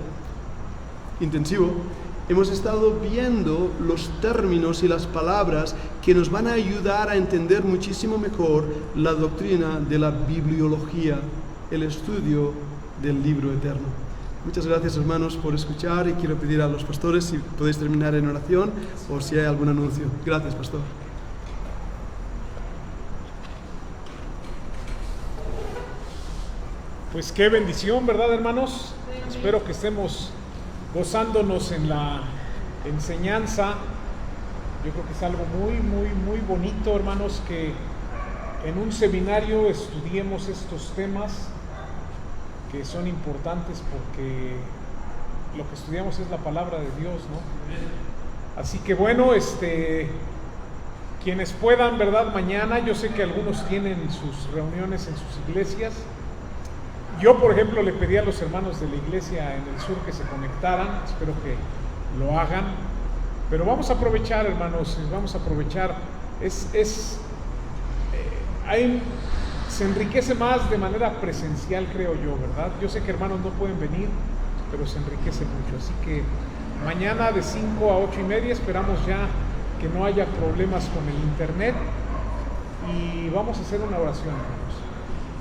intensivo, hemos estado viendo los términos y las palabras que nos van a ayudar a entender muchísimo mejor la doctrina de la bibliología, el estudio del libro eterno. Muchas gracias, hermanos, por escuchar, y quiero pedir a los pastores si podéis terminar en oración o si hay algún anuncio. Gracias, pastor. Pues qué bendición, ¿verdad, hermanos? Espero que estemos gozándonos en la enseñanza. Yo creo que es algo muy, muy, muy bonito, hermanos, que en un seminario estudiemos estos temas que son importantes, porque lo que estudiamos es la palabra de Dios, ¿no? Así que bueno, quienes puedan, ¿verdad? Mañana, yo sé que algunos tienen sus reuniones en sus iglesias. Yo, por ejemplo, le pedí a los hermanos de la iglesia en el sur que se conectaran. Espero que lo hagan. Pero vamos a aprovechar, hermanos, vamos a aprovechar. Se enriquece más de manera presencial, creo yo, ¿verdad? Yo sé que hermanos no pueden venir, pero se enriquece mucho. Así que Mañana de 5 a 8 y media, esperamos ya que no haya problemas con el internet y vamos a hacer una oración, hermanos.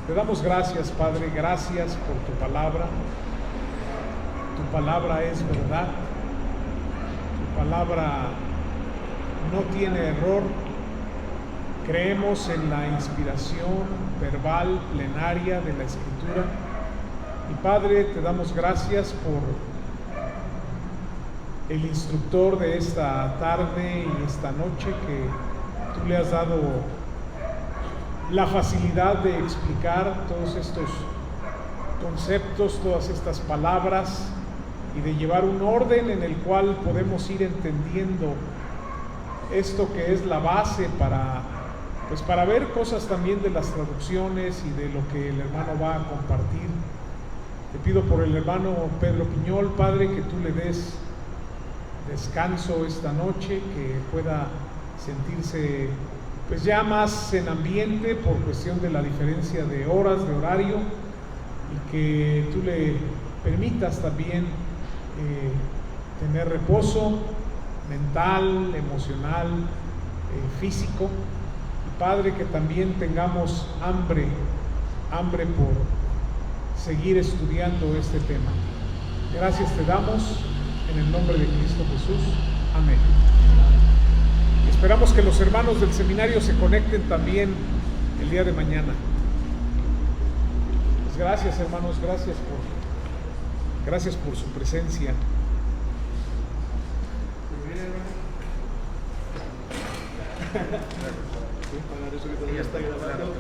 Te damos gracias, Padre, gracias por tu palabra. Tu palabra es verdad. Tu palabra no tiene error. Creemos en la inspiración verbal, plenaria de la Escritura. Y Padre, te damos gracias por el instructor de esta tarde y esta noche, que tú le has dado la facilidad de explicar todos estos conceptos, todas estas palabras, y de llevar un orden en el cual podemos ir entendiendo esto que es la base para ver cosas también de las traducciones y de lo que el hermano va a compartir. Te pido por el hermano Pedro Piñol, Padre, que tú le des descanso esta noche, que pueda sentirse pues ya más en ambiente por cuestión de la diferencia de horas, de horario, y que tú le permitas también tener reposo mental, emocional, físico. Y Padre, que también tengamos hambre por seguir estudiando este tema. Gracias te damos en el nombre de Cristo Jesús. Amén. Esperamos que los hermanos del seminario se conecten también el día de mañana. Pues gracias, hermanos, gracias por su presencia. Para eso que todavía está grabando.